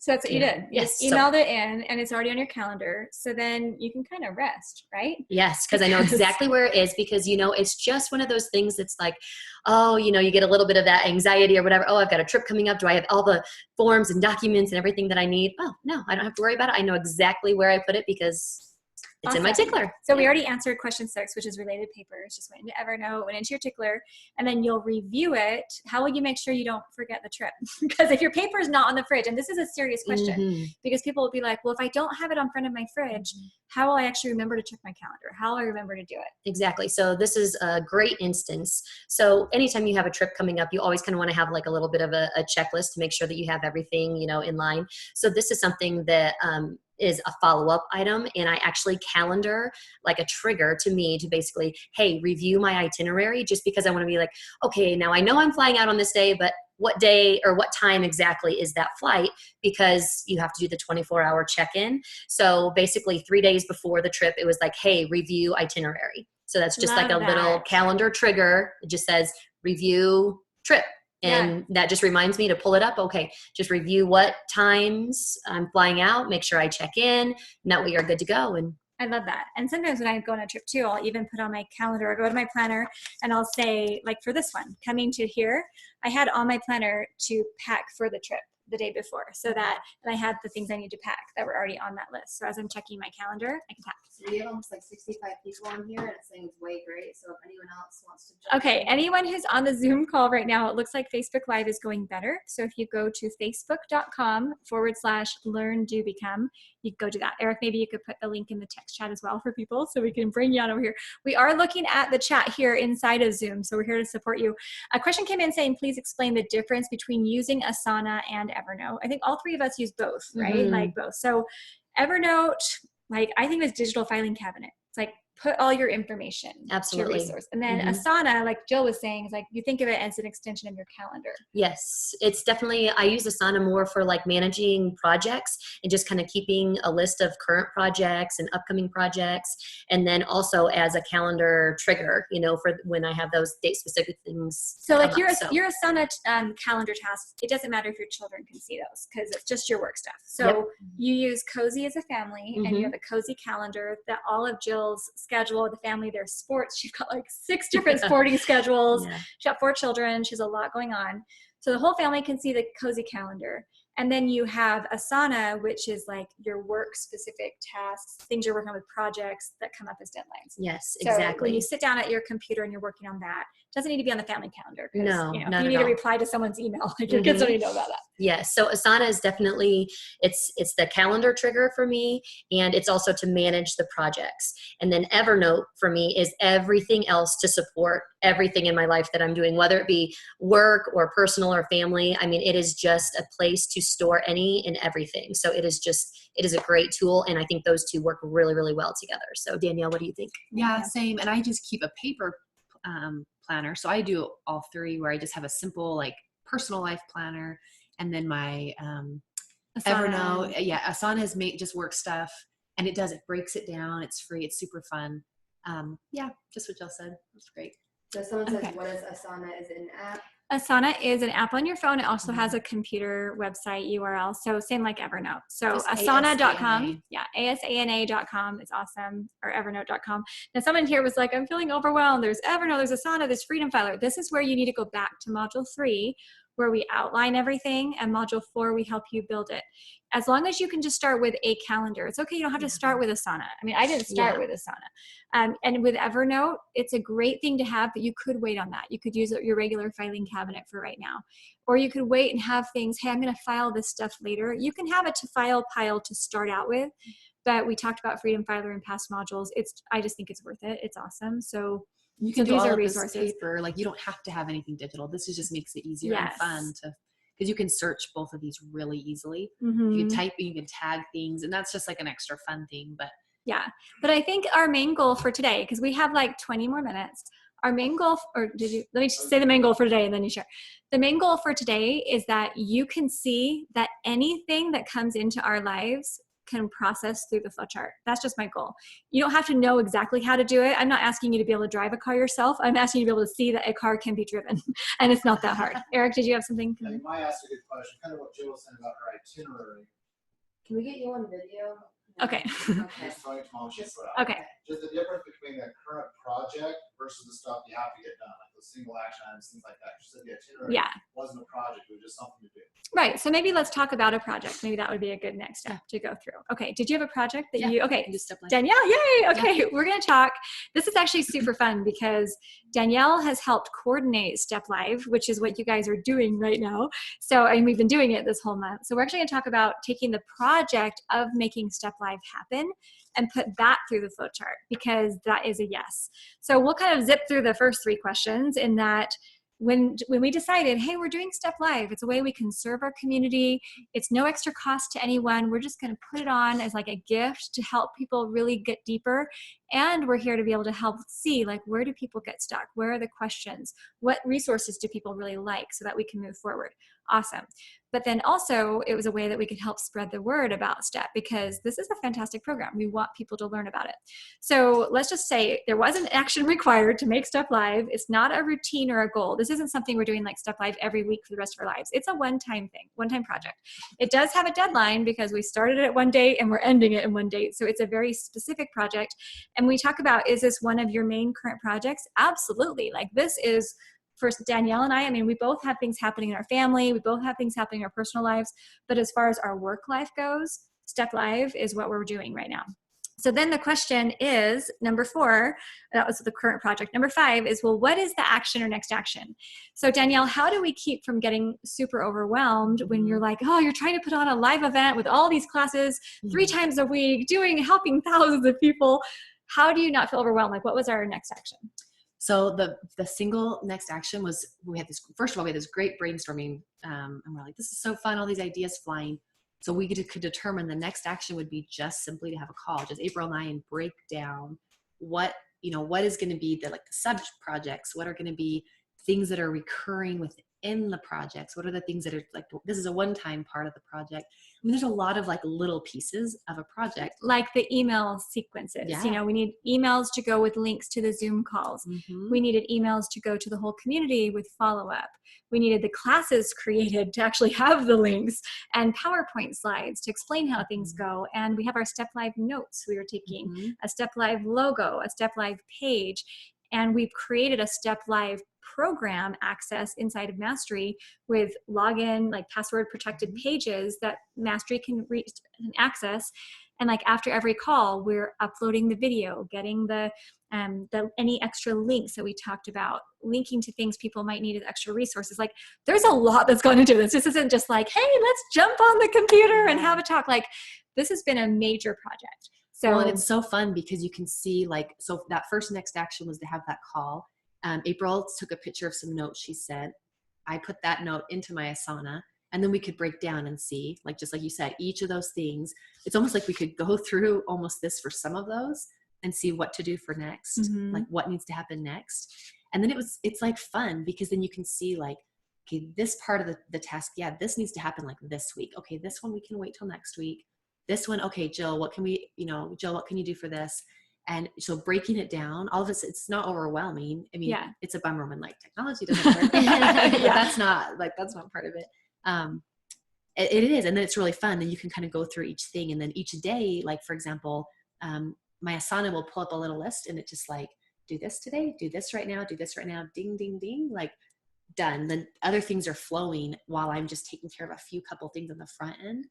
So that's what you did. You Yes, just emailed it in and it's already on your calendar. So then you can kind of rest, right? Yes, because I know exactly where it is, because, it's just one of those things that's like, oh, you get a little bit of that anxiety or whatever. Oh, I've got a trip coming up. Do I have all the forms and documents and everything that I need? Oh, no, I don't have to worry about it. I know exactly where I put it because it's in my Awesome. tickler. So we already answered question 6, which is related papers. Just went into Evernote, went into your tickler, and then you'll review it. How will you make sure you don't forget the trip? Because if your paper is not on the fridge, and this is a serious question, Mhm. because people will be like, well, if I don't have it on front of my fridge, how will I actually remember to check my calendar? How will I remember to do it? Exactly. So this is a great instance. So anytime you have a trip coming up, you always kind of want to have like a little bit of a checklist to make sure that you have everything, in line. So this is something that is a follow-up item, and I actually calendar like a trigger to me to basically, hey, review my itinerary, just because I want to be like, okay, now I know I'm flying out on this day, but what day or what time exactly is that flight? Because you have to do the 24-hour check-in. So basically 3 days before the trip, it was like, hey, review itinerary. So that's just like a Love little that. calendar trigger. It just says review trip. And that just reminds me to pull it up. Okay, just review what times I'm flying out, make sure I check in, and that way you're good to go. And I love that. And sometimes when I go on a trip too, I'll even put on my calendar or go to my planner and I'll say, like for this one, coming to here, I had on my planner to pack for the trip the day before, so that, and I had the things I need to pack that were already on that list. So as I'm checking my calendar, I can pack. So we have almost like 65 people on here, and it's saying it's way great. So if anyone else wants to jump Okay, in. anyone who's on the Zoom call right now, it looks like Facebook Live is going better. So if you go to facebook.com/learn do become, you can go do that. Eric, maybe you could put the link in the text chat as well for people so we can bring you on over here. We are looking at the chat here inside of Zoom, so we're here to support you. A question came in saying, please explain the difference between using Asana and Evernote. I think all 3 of us use both, right? Mhm. Like both. So Evernote, like I think it was digital filing cabinet. It's like put all your information Absolutely. to a resource. And then Mhm. Asana, like Jill was saying, is like you think of it as an extension of your calendar. Yes, it's definitely, I use Asana more for like managing projects and just kind of keeping a list of current projects and upcoming projects. And then also as a calendar trigger, for when I have those date specific things. So like come your up. So, your Asana calendar tasks, it doesn't matter if your children can see those because it's just your work stuff. So Yep. you use Cozy as a family and you have a Cozy calendar that all of Jill's schedule, the family, their sports. She's got like 6 different sporting schedules. yeah. She's got 4 children. She has a lot going on. So the whole family can see the Cozy calendar. And then you have Asana, which is like your work specific tasks, things you're working on with projects that come up as deadlines. Yes, So exactly. when you sit down at your computer and you're working on that, it doesn't need to be on the family calendar. No, if not you at need to all. reply to someone's email, like your kids don't need to know about that. Yes. So Asana is definitely, it's the calendar trigger for me, and it's also to manage the projects. And then Evernote for me is everything else to support everything in my life that I'm doing, whether it be work or personal or family. I mean, it is just a place to store any and everything. So it is a great tool. And I think those two work really, really well together. So Danielle, what do you think? Yeah, same. And I just keep a paper planner. So I do all 3 where I just have a simple like personal life planner and then my Asana. Evernote. Yeah, Asana has made just work stuff, and it breaks it down. It's free. It's super fun. Yeah, just what Jill said. That's great. So if someone says, Okay. what is Asana? Is it an app? Asana is an app on your phone. It also Mhm. has a computer website URL. So same like Evernote. So Just asana.com. ASANA. Yeah, asana.com. It's awesome. Or evernote.com. Now someone here was like, I'm feeling overwhelmed. There's Evernote, there's Asana, there's Freedom Filer. This is where you need to go back to module 3, where we outline everything, and module 4, we help you build it. As long as you can just start with a calendar. It's okay. You don't have to start with Asana. I mean, I didn't start with Asana. And with Evernote, it's a great thing to have, but you could wait on that. You could use your regular filing cabinet for right now. Or you could wait and have things, hey, I'm going to file this stuff later. You can have a to file pile to start out with, but we talked about Freedom Filer in past modules. I just think it's worth it. It's awesome. So You can do these all are of this resources. paper. Like, you don't have to have anything digital. This just makes it easier and Yes. fun because you can search both of these really easily. Mhm. You can type, you can tag things, and that's just like an extra fun thing. But Yeah. But I think our main goal for today, because we have like 20 more minutes, our main goal, let me just say the main goal for today and then you share. The main goal for today is that you can see that anything that comes into our lives can process through the flowchart. That's just my goal. You don't have to know exactly how to do it. I'm not asking you to be able to drive a car yourself. I'm asking you to be able to see that a car can be driven and it's not that hard. Eric, did you have something? Now, you might ask a good question, kind of what Jill was saying about her itinerary. Can we get you on video? Okay. Okay. Here's Tony's mom, she put out. Okay. Just the difference between the current project versus the stuff you have to get done, like those single action items, things like that. She said the itinerary Yeah. wasn't a project, it was just something to do. Right. So maybe let's talk about a project. Maybe that would be a good next step to go through. Okay. Did you have a project that Yeah. okay. just step like Danielle, yay. Okay. We're going to talk. This is actually super fun because Danielle has helped coordinate Step Live, which is what you guys are doing right now. So, and we've been doing it this whole month. So we're actually going to talk about taking the project of making Step Live happen and put that through the flowchart because that is a yes. So we'll kind of zip through the first 3 questions in that when we decided, hey, we're doing Step Live, it's a way we can serve our community. It's no extra cost to anyone. We're just going to put it on as like a gift to help people really get deeper. And we're here to be able to help see, like, where do people get stuck? Where are the questions? What resources do people really like so that we can move forward? Awesome. But then also it was a way that we could help spread the word about STEP because this is a fantastic program. We want people to learn about it. So let's just say there was an action required to make Step Live. It's not a routine or a goal. This isn't something we're doing like Step Live every week for the rest of our lives. It's a one-time thing, one-time project. It does have a deadline because we started it at one date and we're ending it in one date. So it's a very specific project. And we talk about, is this one of your main current projects? Absolutely. Like this is, for Danielle and I mean, we both have things happening in our family. We both have things happening in our personal lives. But as far as our work life goes, Step Live is what we're doing right now. So then the question is, number 4, that was the current project. Number 5 is, well, what is the action or next action? So Danielle, how do we keep from getting super overwhelmed when you're like, oh, you're trying to put on a live event with all these classes 3 times a week, helping thousands of people. How do you not feel overwhelmed? Like, what was our next action? So the single next action was, we had this, first of all, we had this great brainstorming, and we're like, this is so fun, all these ideas flying. So we could determine the next action would be just simply to have a call, just April and I, and break down what is going to be the sub projects, what are going to be things that are recurring within the projects, what are the things that are like, this is a one-time part of the project. I mean, there's a lot of little pieces of a project. Like the email sequences. Yeah. We need emails to go with links to the Zoom calls. Mm-hmm. We needed emails to go to the whole community with follow-up. We needed the classes created to actually have the links and PowerPoint slides to explain how things go. And we have our Step Live notes we were taking, Mm-hmm. a Step Live logo, a Step Live page. And we've created a Step Live program access inside of Mastery with login, password protected pages that Mastery can reach and access. And after every call, we're uploading the video, getting the any extra links that we talked about, linking to things people might need as extra resources. There's a lot that's gone into this. This isn't just hey, let's jump on the computer and have a talk. This has been a major project. So, and it's so fun because you can see so that first next action was to have that call. April took a picture of some notes she sent. I put that note into my Asana, and then we could break down and see, just like you said, each of those things. It's almost like we could go through almost this for some of those and see what to do for next, Mhm. what needs to happen next. And then it's fun because then you can see okay, this part of the task, yeah, this needs to happen like this week. Okay, this one we can wait till next week. This one, okay, Jill, what can you do for this? And so breaking it down, all of this, it's not overwhelming. I mean, Yeah. it's a bummer when like technology doesn't work, but that's not part of it. It is. And then it's really fun. Then you can kind of go through each thing. And then each day, like for example, my Asana will pull up a little list and it just like, do this today, do this right now, ding, ding, ding, like done. Then other things are flowing while I'm just taking care of a couple things on the front end.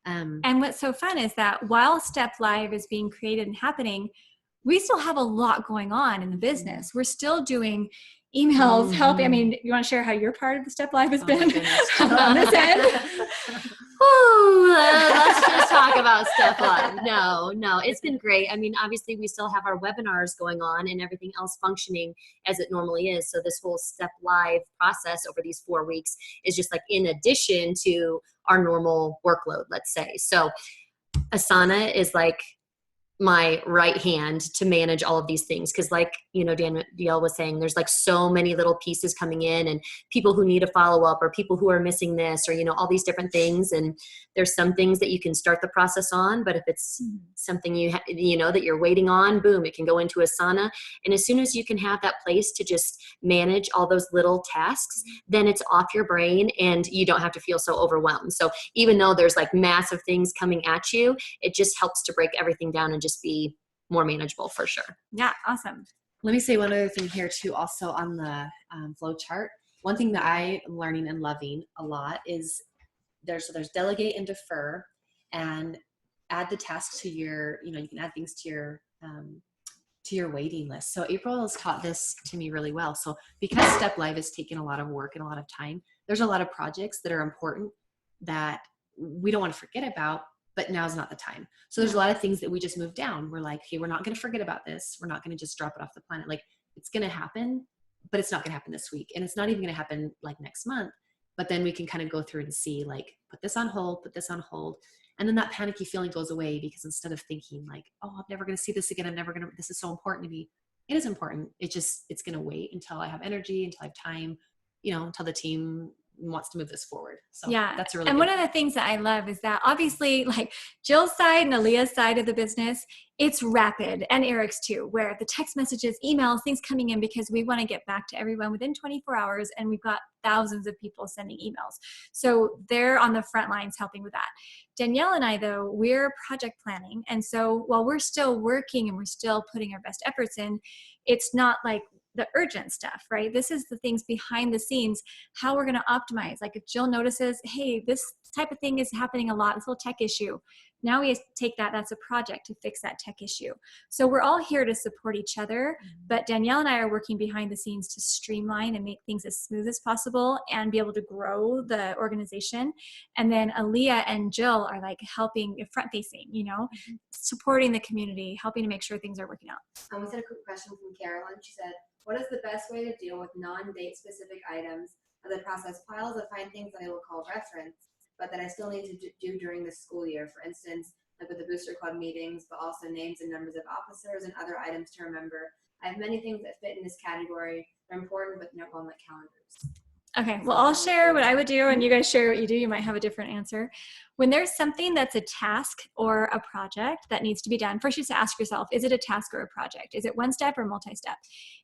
And what's so fun is that while Step Live is being created and happening, we still have a lot going on in the business. We're still doing emails, helping. I mean, you want to share how your part of the Step Live has been on this end? Let's just talk about Step Live. No, it's been great. I mean, obviously we still have our webinars going on and everything else functioning as it normally is. So this whole Step Live process over these 4 weeks is just like in addition to our normal workload, let's say. So Asana is like my right hand to manage all of these things. Cause like, Danielle was saying, there's like so many little pieces coming in and people who need a follow-up or people who are missing this or, all these different things. And there's some things that you can start the process on, but if it's something that you're waiting on, boom, it can go into Asana. And as soon as you can have that place to just manage all those little tasks, then it's off your brain and you don't have to feel so overwhelmed. So even though there's like massive things coming at you, it just helps to break everything down and just be more manageable for sure. Yeah, awesome. Let me say one other thing here too, also on the flow chart. One thing that I am learning and loving a lot is there's delegate and defer, and add the tasks to your, you can add things to your waiting list. So April has taught this to me really well. So because Step Live has taken a lot of work and a lot of time, there's a lot of projects that are important that we don't want to forget about, but now's not the time. So there's a lot of things that we just move down. We're like, hey, we're not going to forget about this. We're not going to just drop it off the planet. Like it's going to happen, but it's not going to happen this week. And it's not even going to happen like next month. But then we can kind of go through and see like, put this on hold. And then that panicky feeling goes away because instead of thinking like, oh, I'm never going to see this again. This is so important to me. It is important. It's going to wait until I have energy, until I have time, until the team wants to move this forward. So yeah, that's a really and good one of the things that I love is that obviously like Jill's side and Aaliyah's side of the business, it's rapid, and Eric's too, where the text messages, emails, things coming in because we want to get back to everyone within 24 hours and we've got thousands of people sending emails. So they're on the front lines helping with that. Danielle and I, though, we're project planning. And so while we're still working and we're still putting our best efforts in, it's not like the urgent stuff, right? This is the things behind the scenes, how we're going to optimize. Like if Jill notices, hey, this type of thing is happening a lot, this little tech issue. Now we take that's a project to fix that tech issue. So we're all here to support each other, but Danielle and I are working behind the scenes to streamline and make things as smooth as possible and be able to grow the organization. And then Aaliyah and Jill are like helping front facing, supporting the community, helping to make sure things are working out. We had a quick question from Carolyn. She said, what is the best way to deal with non-date specific items as I process piles of fine things that I will call reference, but that I still need to do during the school year? For instance, like with the Booster Club meetings, but also names and numbers of officers and other items to remember. I have many things that fit in this category. They're important, but not on like calendars. Okay, well, I'll share what I would do and you guys share what you do. You might have a different answer. When there's something that's a task or a project that needs to be done, first you have to ask yourself, is it a task or a project? Is it one step or multi-step?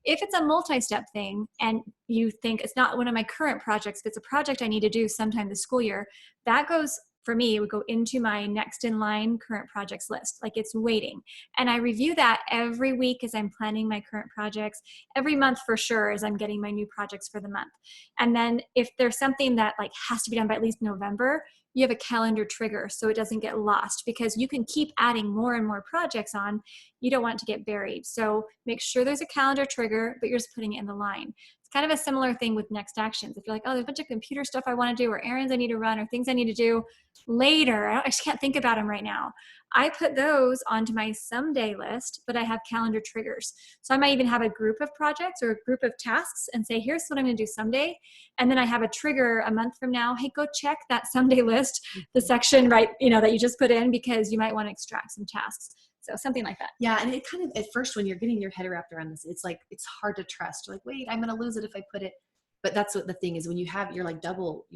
If it's a multi-step thing and you think it's not one of my current projects, but it's a project I need to do sometime this school year, that goes, for me, it would go into my next in line current projects list. Like it's waiting. And I review that every week as I'm planning my current projects, every month for sure as I'm getting my new projects for the month. And then if there's something that like has to be done by at least November, you have a calendar trigger so it doesn't get lost, because you can keep adding more and more projects on. You don't want it to get buried. So make sure there's a calendar trigger, but you're just putting it in the line. Kind of a similar thing with next actions. If you're like, oh, there's a bunch of computer stuff I want to do, or errands I need to run, or things I need to do later, I just can't think about them right now. I put those onto my someday list, but I have calendar triggers. So I might even have a group of projects or a group of tasks and say, here's what I'm going to do someday. And then I have a trigger a month from now. Hey, go check that someday list, the section, right, that you just put in, because you might want to extract some tasks. So something like that. Yeah. And it kind of, at first, when you're getting your head wrapped around this, it's like, it's hard to trust. You're like, wait, I'm going to lose it if I put it. But that's what the thing is, when you have, you're like double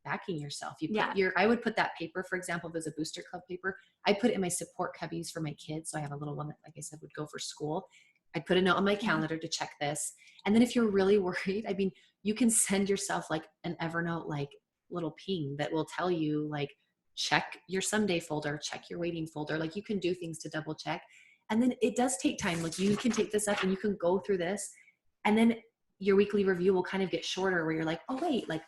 backing yourself. You put Yeah. I would put that paper, for example, if there's a booster club paper, I put it in my support cubbies for my kids. So I have a little one that, like I said, would go for school. I'd put a note on my calendar to check this. And then if you're really worried, I mean, you can send yourself like an Evernote, like little ping that will tell you like, check your someday folder, check your waiting folder. Like you can do things to double check. And then it does take time. Like you can take this up and you can go through this, and then your weekly review will kind of get shorter where you're like, oh wait, like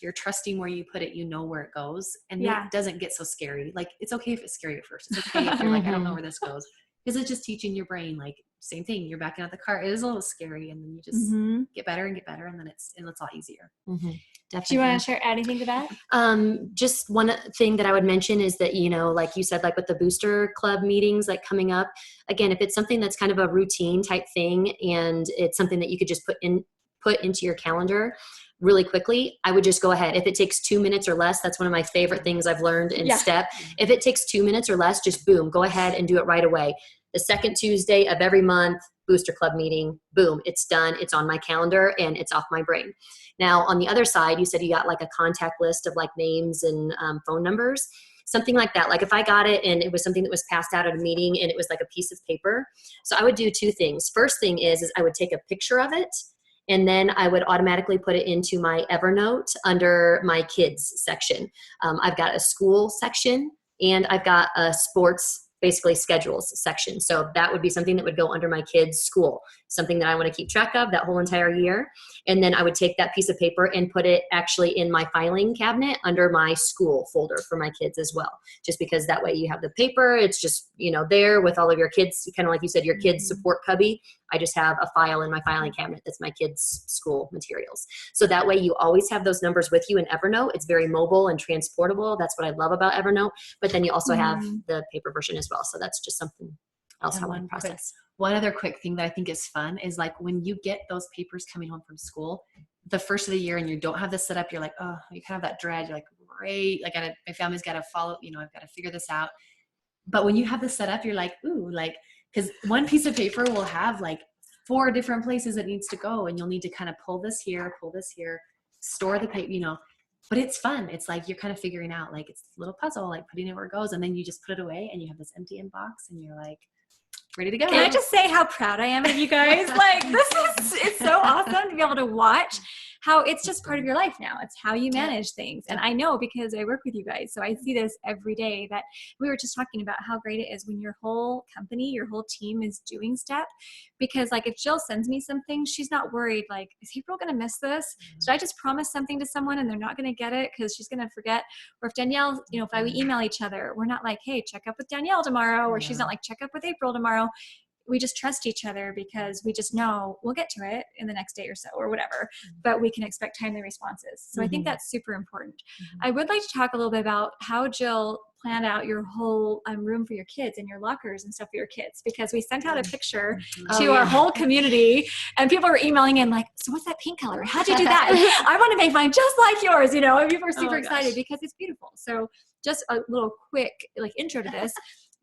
you're trusting where you put it, you know where it goes. And Yeah. it doesn't get so scary. Like it's okay if it's scary at first. It's okay if you're like, I don't know where this goes. Because it's just teaching your brain, like same thing, you're backing out the car. It is a little scary, and then you just get better and get better, and then it's a lot easier. Do you want to share anything to that? Just one thing that I would mention is that, you know, like you said, like with the booster club meetings, like coming up, again, if it's something that's kind of a routine type thing and it's something that you could just put into your calendar really quickly, I would just go ahead. If it takes 2 minutes or less, that's one of my favorite things I've learned in STEP. If it takes 2 minutes or less, just boom, go ahead and do it right away. The second Tuesday of every month, booster club meeting, boom, it's done. It's on my calendar and it's off my brain. Now, on the other side, you said you got like a contact list of like names and phone numbers, something like that. Like if I got it and it was something that was passed out at a meeting and it was like a piece of paper. So I would do two things. First thing is I would take a picture of it, and then I would automatically put it into my Evernote under my kids section. I've got a school section and I've got a sports, basically schedules section. So that would be something that would go under my kids' school, something that I want to keep track of that whole entire year. And then I would take that piece of paper and put it actually in my filing cabinet under my school folder for my kids as well. Just because that way you have the paper, it's just, you know, there with all of your kids, kind of like you said, your kids support cubby. I just have a file in my filing cabinet that's my kids' school materials. So that way you always have those numbers with you in Evernote. It's very mobile and transportable. That's what I love about Evernote. But then you also have the paper version as well. So that's just something else I want to process. One other quick thing that I think is fun is like when you get those papers coming home from school, the first of the year, and you don't have this set up, you're like, oh, you kind of have that dread. You're like, great, like my family's got to follow, you know, I've got to figure this out. But when you have this set up, you're like, ooh, like, because one piece of paper will have like 4 different places it needs to go, and you'll need to kind of pull this here, store the paper, you know. But it's fun. It's like you're kind of figuring out, like it's a little puzzle, like putting it where it goes, and then you just put it away, and you have this empty inbox, and you're like ready to go. Can I just say how proud I am of you guys? Like it's so awesome to be able to watch how it's just part of your life now. It's how you manage things. And I know because I work with you guys, so I see this every day, that we were just talking about how great it is when your whole company, your whole team is doing STEP. Because like if Jill sends me something, she's not worried like, is April going to miss this? Did I just promise something to someone and they're not going to get it because she's going to forget? Or if Danielle, you know, if we email each other, we're not like, hey, check up with Danielle tomorrow, or she's not like, check up with April tomorrow. We just trust each other because we just know we'll get to it in the next day or so or whatever, but we can expect timely responses. So I think that's super important. I would like to talk a little bit about how Jill planned out your whole room for your kids and your lockers and stuff for your kids, because we sent out a picture to our whole community and people were emailing in like, so what's that pink color? How'd you do that? And I want to make mine just like yours, you know, and people are super excited because it's beautiful. So just a little quick like intro to this.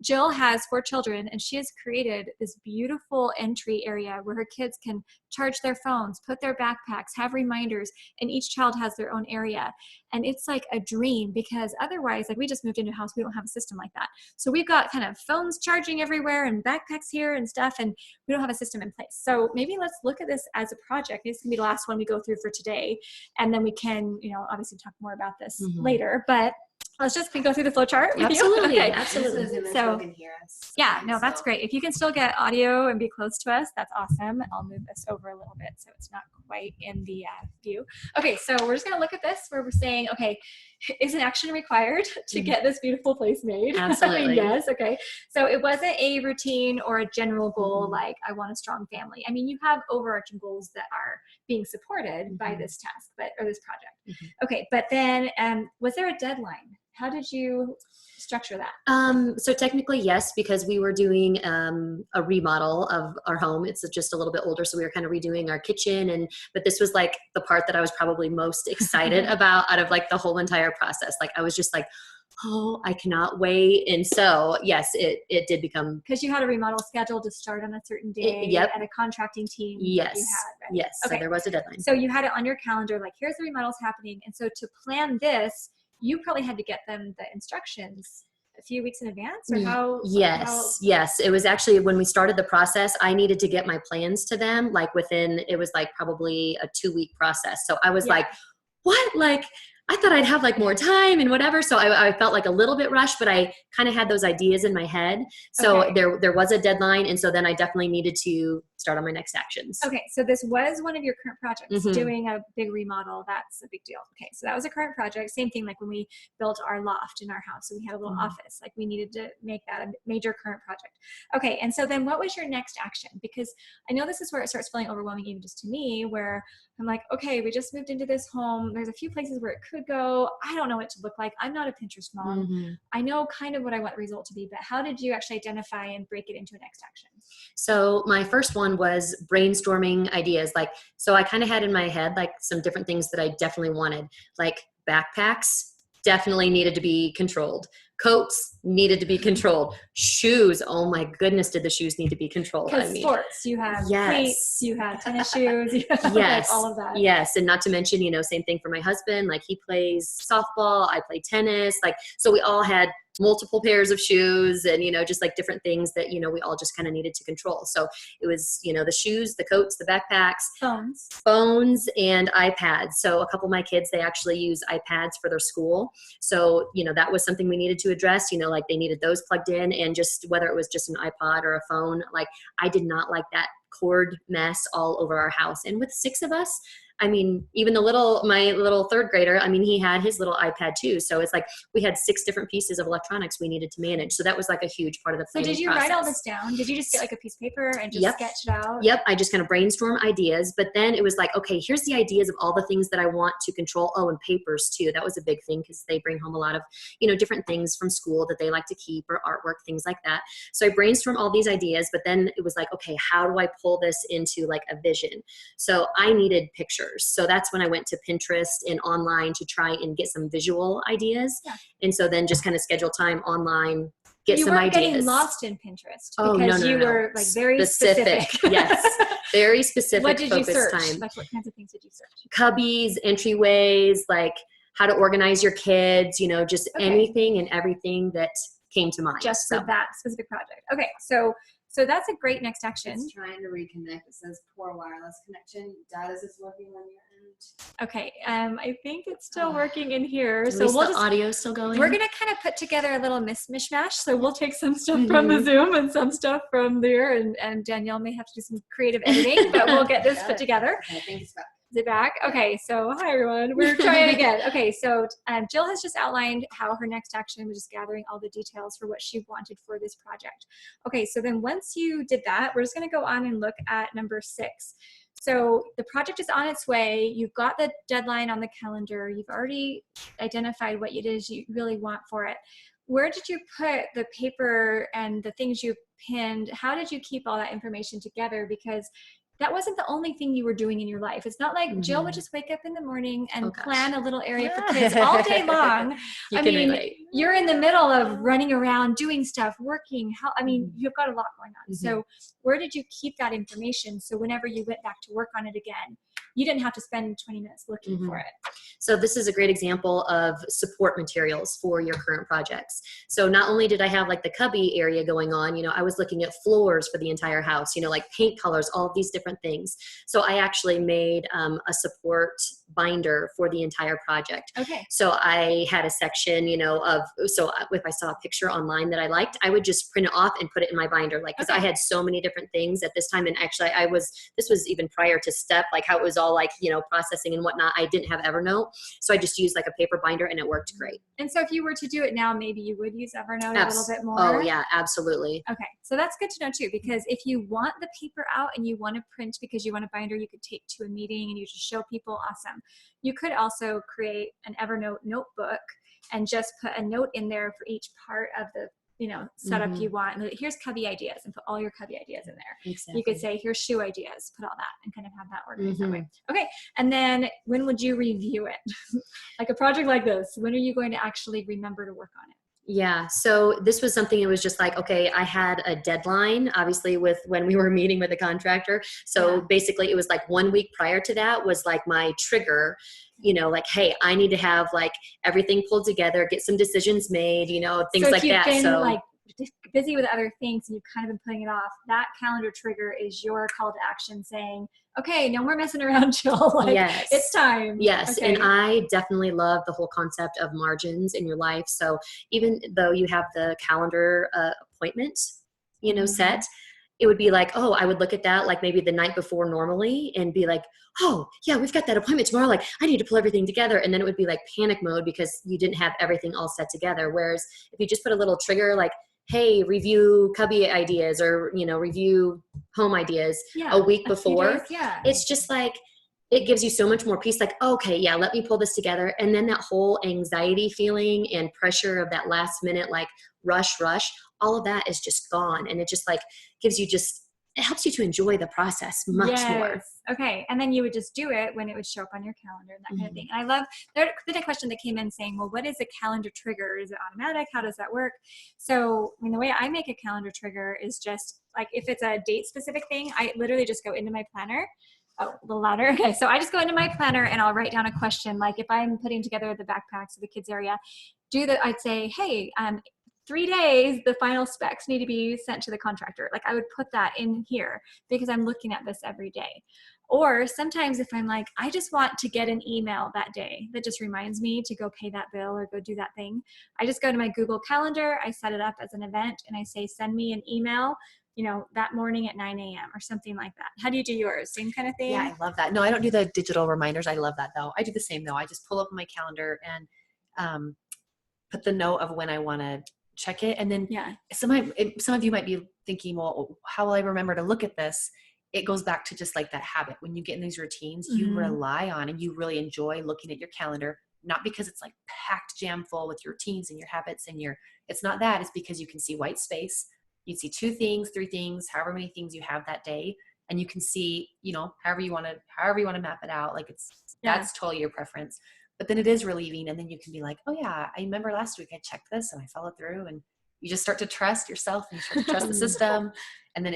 Jill has 4 children, and she has created this beautiful entry area where her kids can charge their phones, put their backpacks, have reminders, and each child has their own area. And it's like a dream, because otherwise, like we just moved into a house, we don't have a system like that. So we've got kind of phones charging everywhere and backpacks here and stuff, and we don't have a system in place. So maybe let's look at this as a project. This can be the last one we go through for today. And then we can, you know, obviously talk more about this later, but let's just go through the flow chart with Absolutely, you. Okay. absolutely. So, can hear us. yeah, no, that's great. If you can still get audio and be close to us, that's awesome. I'll move this over a little bit so it's not quite in the view. Okay, so we're just going to look at this where we're saying, okay, is an action required to get this beautiful place made? Absolutely. Yes, okay. So it wasn't a routine or a general goal like I want a strong family. I mean, you have overarching goals that are being supported by this task, or this project. Okay, but then was there a deadline? How did you structure that? So technically, yes, because we were doing a remodel of our home. It's just a little bit older, so we were kind of redoing our kitchen. But this was like the part that I was probably most excited about out of like the whole entire process. Like I was just like, oh, I cannot wait. And so, yes, it did become, Because you had a remodel scheduled to start on a certain day yep. and a contracting team that yes, you had, right? yes. So Okay. there was a deadline. So you had it on your calendar, like here's the remodels happening. And so to plan this, you probably had to get them the instructions a few weeks in advance, or how? Yes. It was actually when we started the process, I needed to get my plans to them like within, it was like probably a 2-week process. So I was Yeah. like, what? Like, I thought I'd have like more time and whatever. So I felt like a little bit rushed, but I kind of had those ideas in my head. So Okay. there was a deadline. And so then I definitely needed to start on my next actions. Okay, so this was one of your current projects, Mhm. doing a big remodel. That's a big deal. Okay, so that was a current project. Same thing like when we built our loft in our house. So we had a little Mhm. office. Like we needed to make that a major current project. Okay, and so then what was your next action? Because I know this is where it starts feeling overwhelming, even just to me, where I'm like, okay, we just moved into this home. There's a few places where it could go. I don't know what to look like. I'm not a Pinterest mom. Mhm. I know kind of what I want the result to be, but how did you actually identify and break it into a next action? So my first one was brainstorming ideas. Like, so I kind of had in my head, like some different things that I definitely wanted, like backpacks definitely needed to be controlled. Coats needed to be controlled. Shoes. Oh my goodness. Did the shoes need to be controlled? Because sports, you have yes. cleats, you have tennis shoes, you have yes, like all of that. yes. And not to mention, same thing for my husband, like he plays softball, I play tennis, like, so we all had multiple pairs of shoes and, just like different things that, we all just kind of needed to control. So it was, the shoes, the coats, the backpacks, phones and iPads. So a couple of my kids, they actually use iPads for their school. So, that was something we needed to address, like they needed those plugged in, and just whether it was just an iPod or a phone, like I did not like that cord mess all over our house. And with 6 of us, I mean, even my little 3rd grader, I mean, he had his little iPad too. So it's like we had 6 different pieces of electronics we needed to manage. So that was like a huge part of the So planning did you process. write all this down? Did you just get like a piece of paper and just Yep. sketch it out? Yep. I just kind of brainstorm ideas, but then it was like, okay, here's the ideas of all the things that I want to control. Oh, and papers too. That was a big thing because they bring home a lot of, different things from school that they like to keep, or artwork, things like that. So I brainstormed all these ideas, but then it was like, okay, how do I pull this into like a vision? So I needed pictures. So that's when I went to Pinterest and online to try and get some visual ideas. Yeah. And so then just kind of schedule time online, get you some weren't ideas. getting lost in Pinterest Oh, because no, you were like very specific. Yes, very specific. What did you focus search? time. Like what kinds of things did you search? Cubbies, entryways, like how to organize your kids, just Okay. anything and everything that came to mind. Just so. for that specific project. Okay, so that's a great next action. It's trying to reconnect. It says poor wireless connection. Dad, is this working on your end? Okay, I think it's still working in here. At So least we'll the just audio still going. we're gonna kind of put together a little mishmash. So we'll take some stuff from the Zoom and some stuff from there, and Danielle may have to do some creative editing, but we'll get this put together. Okay, I think it's back. Is it back? Okay, so hi everyone. We're trying again. Okay, so Jill has just outlined how her next action was just gathering all the details for what she wanted for this project. Okay, so then once you did that, we're just gonna go on and look at number 6. So the project is on its way. You've got the deadline on the calendar. You've already identified what it is you really want for it. Where did you put the paper and the things you pinned? How did you keep all that information together? Because that wasn't the only thing you were doing in your life. It's not like Jill would just wake up in the morning and plan a little area for kids all day long. You I can mean, relate. you're in the middle of running around, doing stuff, working. You've got a lot going on. So where did you keep that information? So whenever you went back to work on it again, you didn't have to spend 20 minutes looking for it. So this is a great example of support materials for your current projects. So not only did I have like the cubby area going on, I was looking at floors for the entire house, like paint colors, all of these different things. So I actually made a support binder for the entire project. Okay. So I had a section, so if I saw a picture online that I liked, I would just print it off and put it in my binder. Like, cause I had so many different things at this time. And actually this was even prior to STEP, like how it was all like, processing and whatnot. I didn't have Evernote. So I just used like a paper binder and it worked great. And so if you were to do it now, maybe you would use Evernote a little bit more. Oh yeah, absolutely. Okay. So that's good to know too, because if you want the paper out and you want to print because you want a binder you could take to a meeting and you just show people, awesome. You could also create an Evernote notebook and just put a note in there for each part of the setup Mhm. you want. And here's cubby ideas, and put all your cubby ideas in there. Exactly. You could say, here's shoe ideas, put all that, and kind of have that organized that way. Mm-hmm. Okay. And then when would you review it? Like a project like this, when are you going to actually remember to work on it? Yeah. So this was something, it was just like, okay, I had a deadline, obviously, with when we were meeting with the contractor. So Yeah. basically it was like 1 week prior to that was like my trigger, like, hey, I need to have like everything pulled together, get some decisions made, things So like if you've that. been So like busy with other things and you've kind of been putting it off, that calendar trigger is your call to action saying, okay, no more messing around, Jill. Like, yes. it's time. Yes. Okay. And I definitely love the whole concept of margins in your life. So even though you have the calendar appointment, set, it would be like, oh, I would look at that like maybe the night before normally and be like, oh yeah, we've got that appointment tomorrow. Like I need to pull everything together. And then it would be like panic mode because you didn't have everything all set together. Whereas if you just put a little trigger like, hey, review cubby ideas or, review home ideas a week before, days, yeah. it's just like, it gives you so much more peace. Like, okay, yeah, let me pull this together. And then that whole anxiety feeling and pressure of that last minute, like rush, all of that is just gone. And it just like gives you it helps you to enjoy the process much more. Okay. And then you would just do it when it would show up on your calendar and that kind of thing. And I love, there's a question that came in saying, well, what is a calendar trigger? Is it automatic? How does that work? So, the way I make a calendar trigger is just like, if it's a date specific thing, I literally just go into my planner. Oh, a little louder. Okay. So I just go into my planner and I'll write down a question. Like if I'm putting together the backpacks of the kids area, I'd say, hey, 3 days, the final specs need to be sent to the contractor. Like I would put that in here because I'm looking at this every day. Or sometimes if I'm like, I just want to get an email that day that just reminds me to go pay that bill or go do that thing, I just go to my Google Calendar, I set it up as an event and I say, send me an email, that morning at 9 a.m. or something like that. How do you do yours? Same kind of thing? Yeah, I love that. No, I don't do the digital reminders. I love that though. I do the same though. I just pull up my calendar and put the note of when I want to check it. And then some of you might be thinking, well, how will I remember to look at this? It goes back to just like that habit. When you get in these routines, you rely on and you really enjoy looking at your calendar, not because it's like packed jam full with your routines and your habits and it's not that. It's because you can see white space. You see 2 things, 3 things, however many things you have that day. And you can see, however you want to map it out. Like that's totally your preference. But then it is relieving. And then you can be like, oh yeah, I remember last week I checked this and I followed through, and you just start to trust yourself and you start to trust the system. And then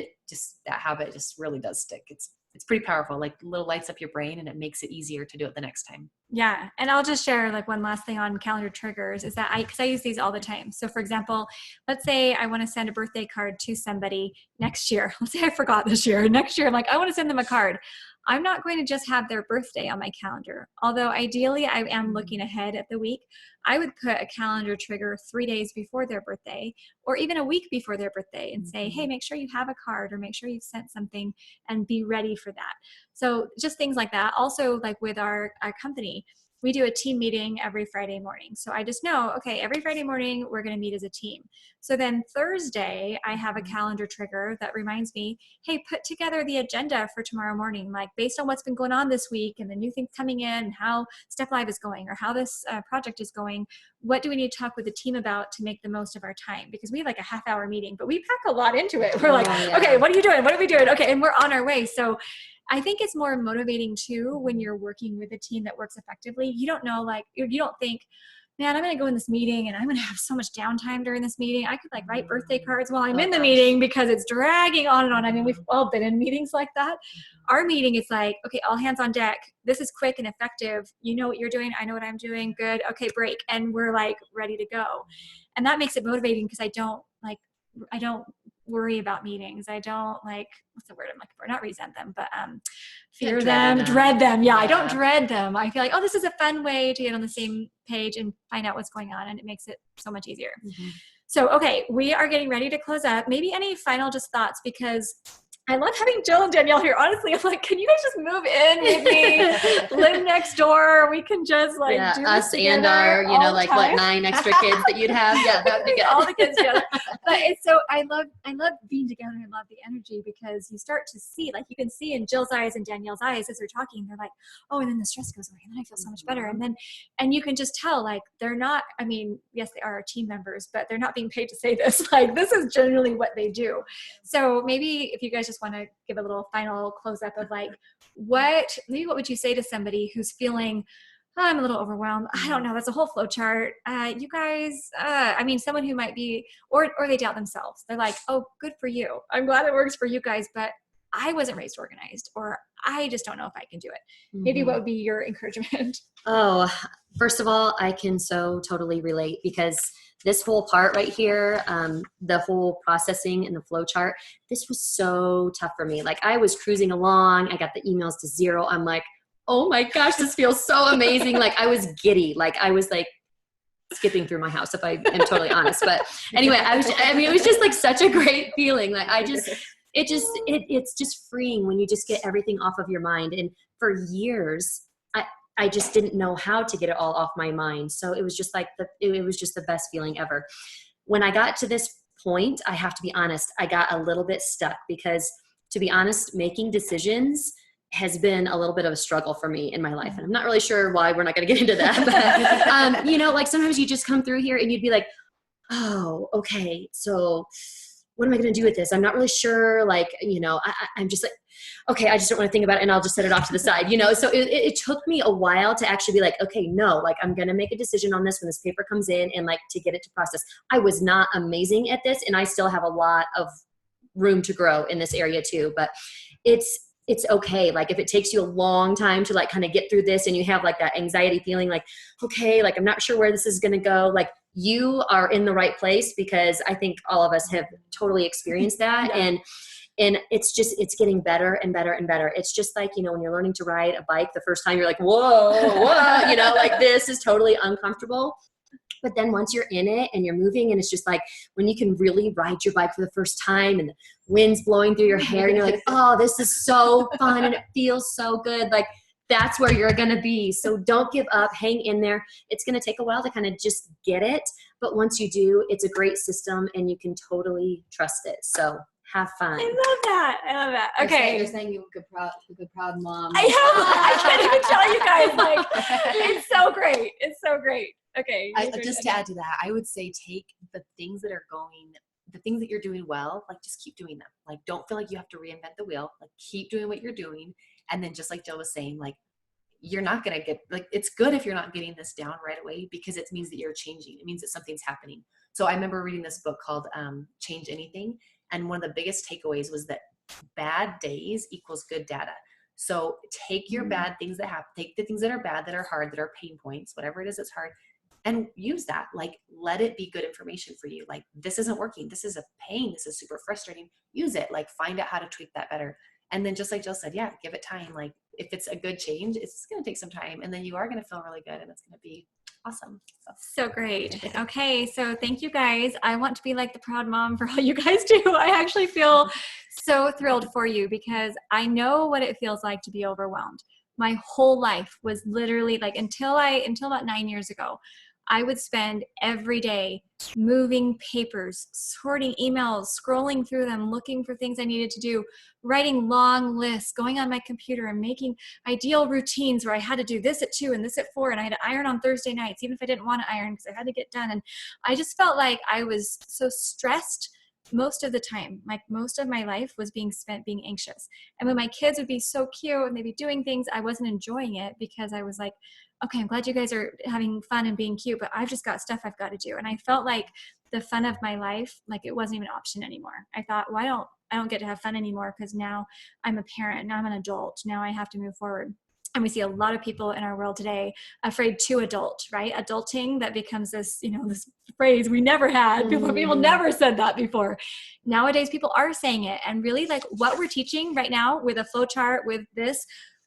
that habit just really does stick. It's pretty powerful. Like little lights up your brain and it makes it easier to do it the next time. Yeah. And I'll just share like one last thing on calendar triggers is that because I use these all the time. So for example, let's say I want to send a birthday card to somebody next year. Let's say I forgot this year. Next year, I'm like, I want to send them a card. I'm not going to just have their birthday on my calendar. Although ideally I am looking ahead at the week. I would put a calendar trigger 3 days before their birthday or even a week before their birthday and say, hey, make sure you have a card or make sure you've sent something and be ready for that. So just things like that. Also like with our company, we do a team meeting every Friday morning. So I just know, okay, every Friday morning, we're going to meet as a team. So then Thursday, I have a calendar trigger that reminds me, hey, put together the agenda for tomorrow morning, like based on what's been going on this week and the new things coming in and how Step Live is going or how this project is going. What do we need to talk with the team about to make the most of our time? Because we have like a half-hour meeting, but we pack a lot into it. We're like, okay, what are you doing? What are we doing? Okay, and we're on our way. So I think it's more motivating too when you're working with a team that works effectively. You don't know, like, you don't think, man, I'm going to go in this meeting and I'm going to have so much downtime during this meeting. I could like write birthday cards while I'm in the meeting because it's dragging on and on. I mean, we've all been in meetings like that. Our meeting is like, okay, all hands on deck. This is quick and effective. You know what you're doing. I know what I'm doing. Good. Okay, break. And we're like ready to go. And that makes it motivating because I don't worry about meetings. I don't what's the word I'm looking for? Not resent them, but fear them, dread them. Yeah, I don't dread them. I feel like, oh, this is a fun way to get on the same page and find out what's going on. And it makes it so much easier. So, okay, we are getting ready to close up. Maybe any final just thoughts, because I love having Jill and Danielle here. Honestly, I'm like, can you guys just move in with me, live next door? We can just like Yeah, do us this and together our, all the like what, time. 9 extra kids that you'd have. Yeah, that would be good. All the kids together. But it's so I love being together. I love the energy because you start to see, like you can see in Jill's eyes and Danielle's eyes as they're talking, they're like, oh, and then the stress goes away and then I feel so much better. And you can just tell like they're not, I mean, yes, they are our team members, but they're not being paid to say this. Like this is generally what they do. So maybe if you guys just want to give a little final close up of like what would you say to somebody who's feeling, oh, I'm a little overwhelmed. I don't know. That's a whole flow chart. You guys, I mean, someone who might be, or they doubt themselves. They're like, oh, good for you. I'm glad it works for you guys, but I wasn't raised organized, or I just don't know if I can do it. Maybe what would be your encouragement? Oh, first of all, I can so totally relate because this whole part right here, the whole processing and the flow chart, this was so tough for me. Like I was cruising along. I got the emails to 0. I'm like, oh my gosh, this feels so amazing. Like I was giddy. Like I was like skipping through my house if I am totally honest. But anyway, it was just like such a great feeling. Like it's just freeing when you just get everything off of your mind. And for years, I just didn't know how to get it all off my mind. So it was just like it was just the best feeling ever. When I got to this point, I have to be honest, I got a little bit stuck because to be honest, making decisions has been a little bit of a struggle for me in my life. And I'm not really sure why. We're not going to get into that. But, like sometimes you just come through here and you'd be like, oh, okay. So what am I going to do with this? I'm not really sure. Like, I'm just like, okay, I just don't want to think about it and I'll just set it off to the side, So it took me a while to actually be like, okay, no, like I'm going to make a decision on this when this paper comes in and like to get it to process. I was not amazing at this and I still have a lot of room to grow in this area too, but it's okay. Like if it takes you a long time to like kind of get through this and you have like that anxiety feeling like, okay, like I'm not sure where this is going to go. Like you are in the right place because I think all of us have totally experienced that. Yeah. And it's getting better and better and better. It's just like, when you're learning to ride a bike the first time, you're like, whoa, like this is totally uncomfortable. But then once you're in it and you're moving and it's just like when you can really ride your bike for the first time and the wind's blowing through your hair and you're like, oh, this is so fun and it feels so good. Like that's where you're going to be. So don't give up, hang in there. It's going to take a while to kind of just get it. But once you do, it's a great system and you can totally trust it. So have fun. I love that. Okay. You're saying you're a good proud mom. I can't even tell you guys. Like, it's so great. It's so great. Okay. Just to add to that, I would say take the things that you're doing well, like just keep doing them. Like don't feel like you have to reinvent the wheel. Like keep doing what you're doing. And then just like Jill was saying, like you're not going to get, like it's good if you're not getting this down right away because it means that you're changing. It means that something's happening. So I remember reading this book called Change Anything. And one of the biggest takeaways was that bad days equals good data. So take your bad things that happen, take the things that are bad, that are hard, that are pain points, whatever it is that's hard, and use that. Like, let it be good information for you. Like, this isn't working. This is a pain. This is super frustrating. Use it. Like, find out how to tweak that better. And then just like Jill said, yeah, give it time. Like, if it's a good change, it's going to take some time. And then you are going to feel really good and it's going to be awesome. So great. Okay. So thank you guys. I want to be like the proud mom for all you guys do. I actually feel so thrilled for you because I know what it feels like to be overwhelmed. My whole life was literally like until about 9 years ago, I would spend every day moving papers, sorting emails, scrolling through them, looking for things I needed to do, writing long lists, going on my computer and making ideal routines where I had to do this at 2 and this at 4 and I had to iron on Thursday nights, even if I didn't want to iron because I had to get done. And I just felt like I was so stressed most of the time. Like most of my life was being spent being anxious. And when my kids would be so cute and they'd be doing things, I wasn't enjoying it because I was like, okay, I'm glad you guys are having fun and being cute, but I've just got stuff I've got to do. And I felt like the fun of my life, like it wasn't even an option anymore. I thought, well, I don't get to have fun anymore because now I'm a parent, now I'm an adult, now I have to move forward. And we see a lot of people in our world today afraid to adult, right? Adulting, that becomes this, this phrase we never had. People never said that before. Nowadays, people are saying it. And really like what we're teaching right now with a flow chart, with this,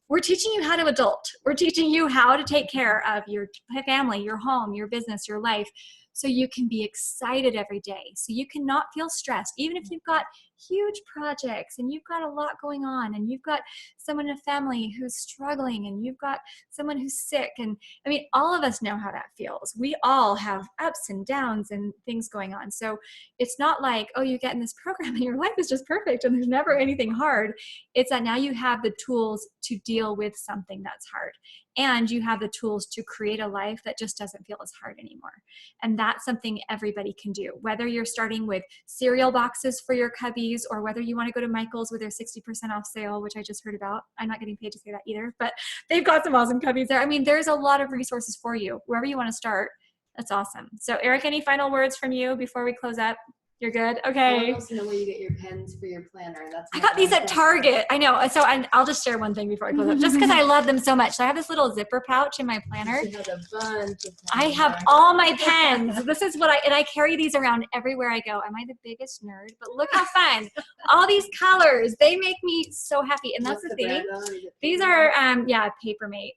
we're teaching you how to adult. We're teaching you how to take care of your family, your home, your business, your life, so you can be excited every day. So you cannot feel stressed. Even if you've got huge projects and you've got a lot going on and you've got someone in a family who's struggling and you've got someone who's sick. And I mean, all of us know how that feels. We all have ups and downs and things going on. So it's not like, oh, you get in this program and your life is just perfect and there's never anything hard. It's that now you have the tools to deal with something that's hard. And you have the tools to create a life that just doesn't feel as hard anymore. And that's something everybody can do. Whether you're starting with cereal boxes for your cubbies or whether you want to go to Michael's with their 60% off sale, which I just heard about. I'm not getting paid to say that either, but they've got some awesome cubbies there. I mean, there's a lot of resources for you. Wherever you want to start, that's awesome. So Eric, any final words from you before we close up? You're good? Okay. Someone wants to know where you get your pens for your planner. That's I got these at Target. I know. So I'll just share one thing before I close up, just because I love them so much. So I have this little zipper pouch in my planner. She has a bunch of I pens have there. all my pens. This is what I carry these around everywhere I go. Am I the biggest nerd? But look how fun. All these colors, they make me so happy. And that's What's the thing. brand on? Is it These Paper are, Mate?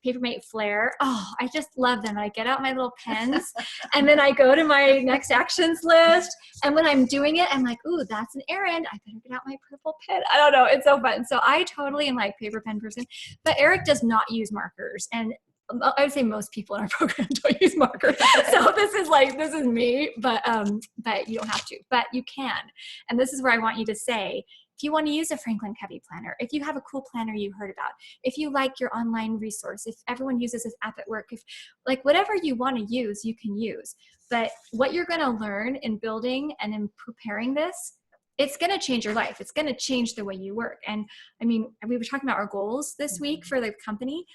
Papermate Flair. Oh, I just love them. I get out my little pens and then I go to my next actions list. And when I'm doing it, I'm like, ooh, that's an errand. I better get out my purple pen. I don't know. It's so fun. So I totally am like paper pen person, but Eric does not use markers. And I would say most people in our program don't use markers. So this is me, but you don't have to, but you can. And this is where I want you to say, if you want to use a Franklin Covey planner, if you have a cool planner you heard about, if you like your online resource, if everyone uses this app at work, if like whatever you want to use, you can use. But what you're going to learn in building and in preparing this, it's going to change your life. It's going to change the way you work. And I mean, we were talking about our goals this week for the company.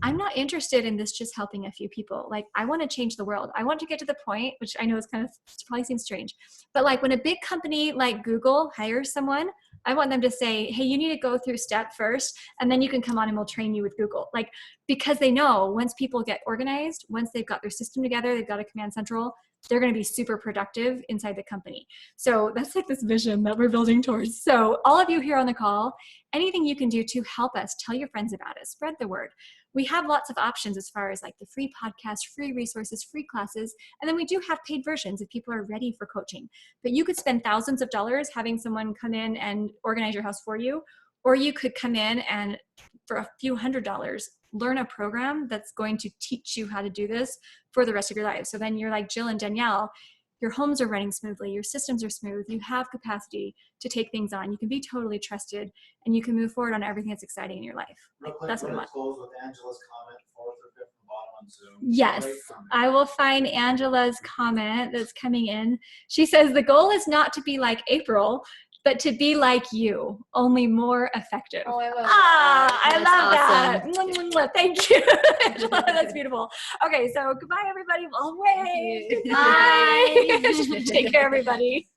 I'm not interested in this just helping a few people. Like, I want to change the world. I want to get to the point, which I know is probably seems strange, but like when a big company like Google hires someone, I want them to say, hey, you need to go through step first, and then you can come on and we'll train you with Google. Like, because they know once people get organized, once they've got their system together, they've got a command central, they're going to be super productive inside the company. So that's like this vision that we're building towards. So all of you here on the call, anything you can do to help us, tell your friends about us, spread the word. We have lots of options as far as like the free podcast, free resources, free classes, and then we do have paid versions if people are ready for coaching. But you could spend thousands of dollars having someone come in and organize your house for you, or you could come in and for a few $100s, learn a program that's going to teach you how to do this for the rest of your life. So then you're like Jill and Danielle, your homes are running smoothly, your systems are smooth, you have capacity to take things on, you can be totally trusted, and you can move forward on everything that's exciting in your life. Real quick, That's what we're I gonna want. close with Angela's comment, 4th or 5th from the bottom on Zoom. Yes, Great comment. I will find Angela's comment that's coming in. She says, the goal is not to be like April, but to be like you, only more effective. Oh, I love I that. love That's that. Thank you, Angela. That's beautiful. Okay, so goodbye, everybody. Oh, wait. Thank you. Bye. Take care, everybody.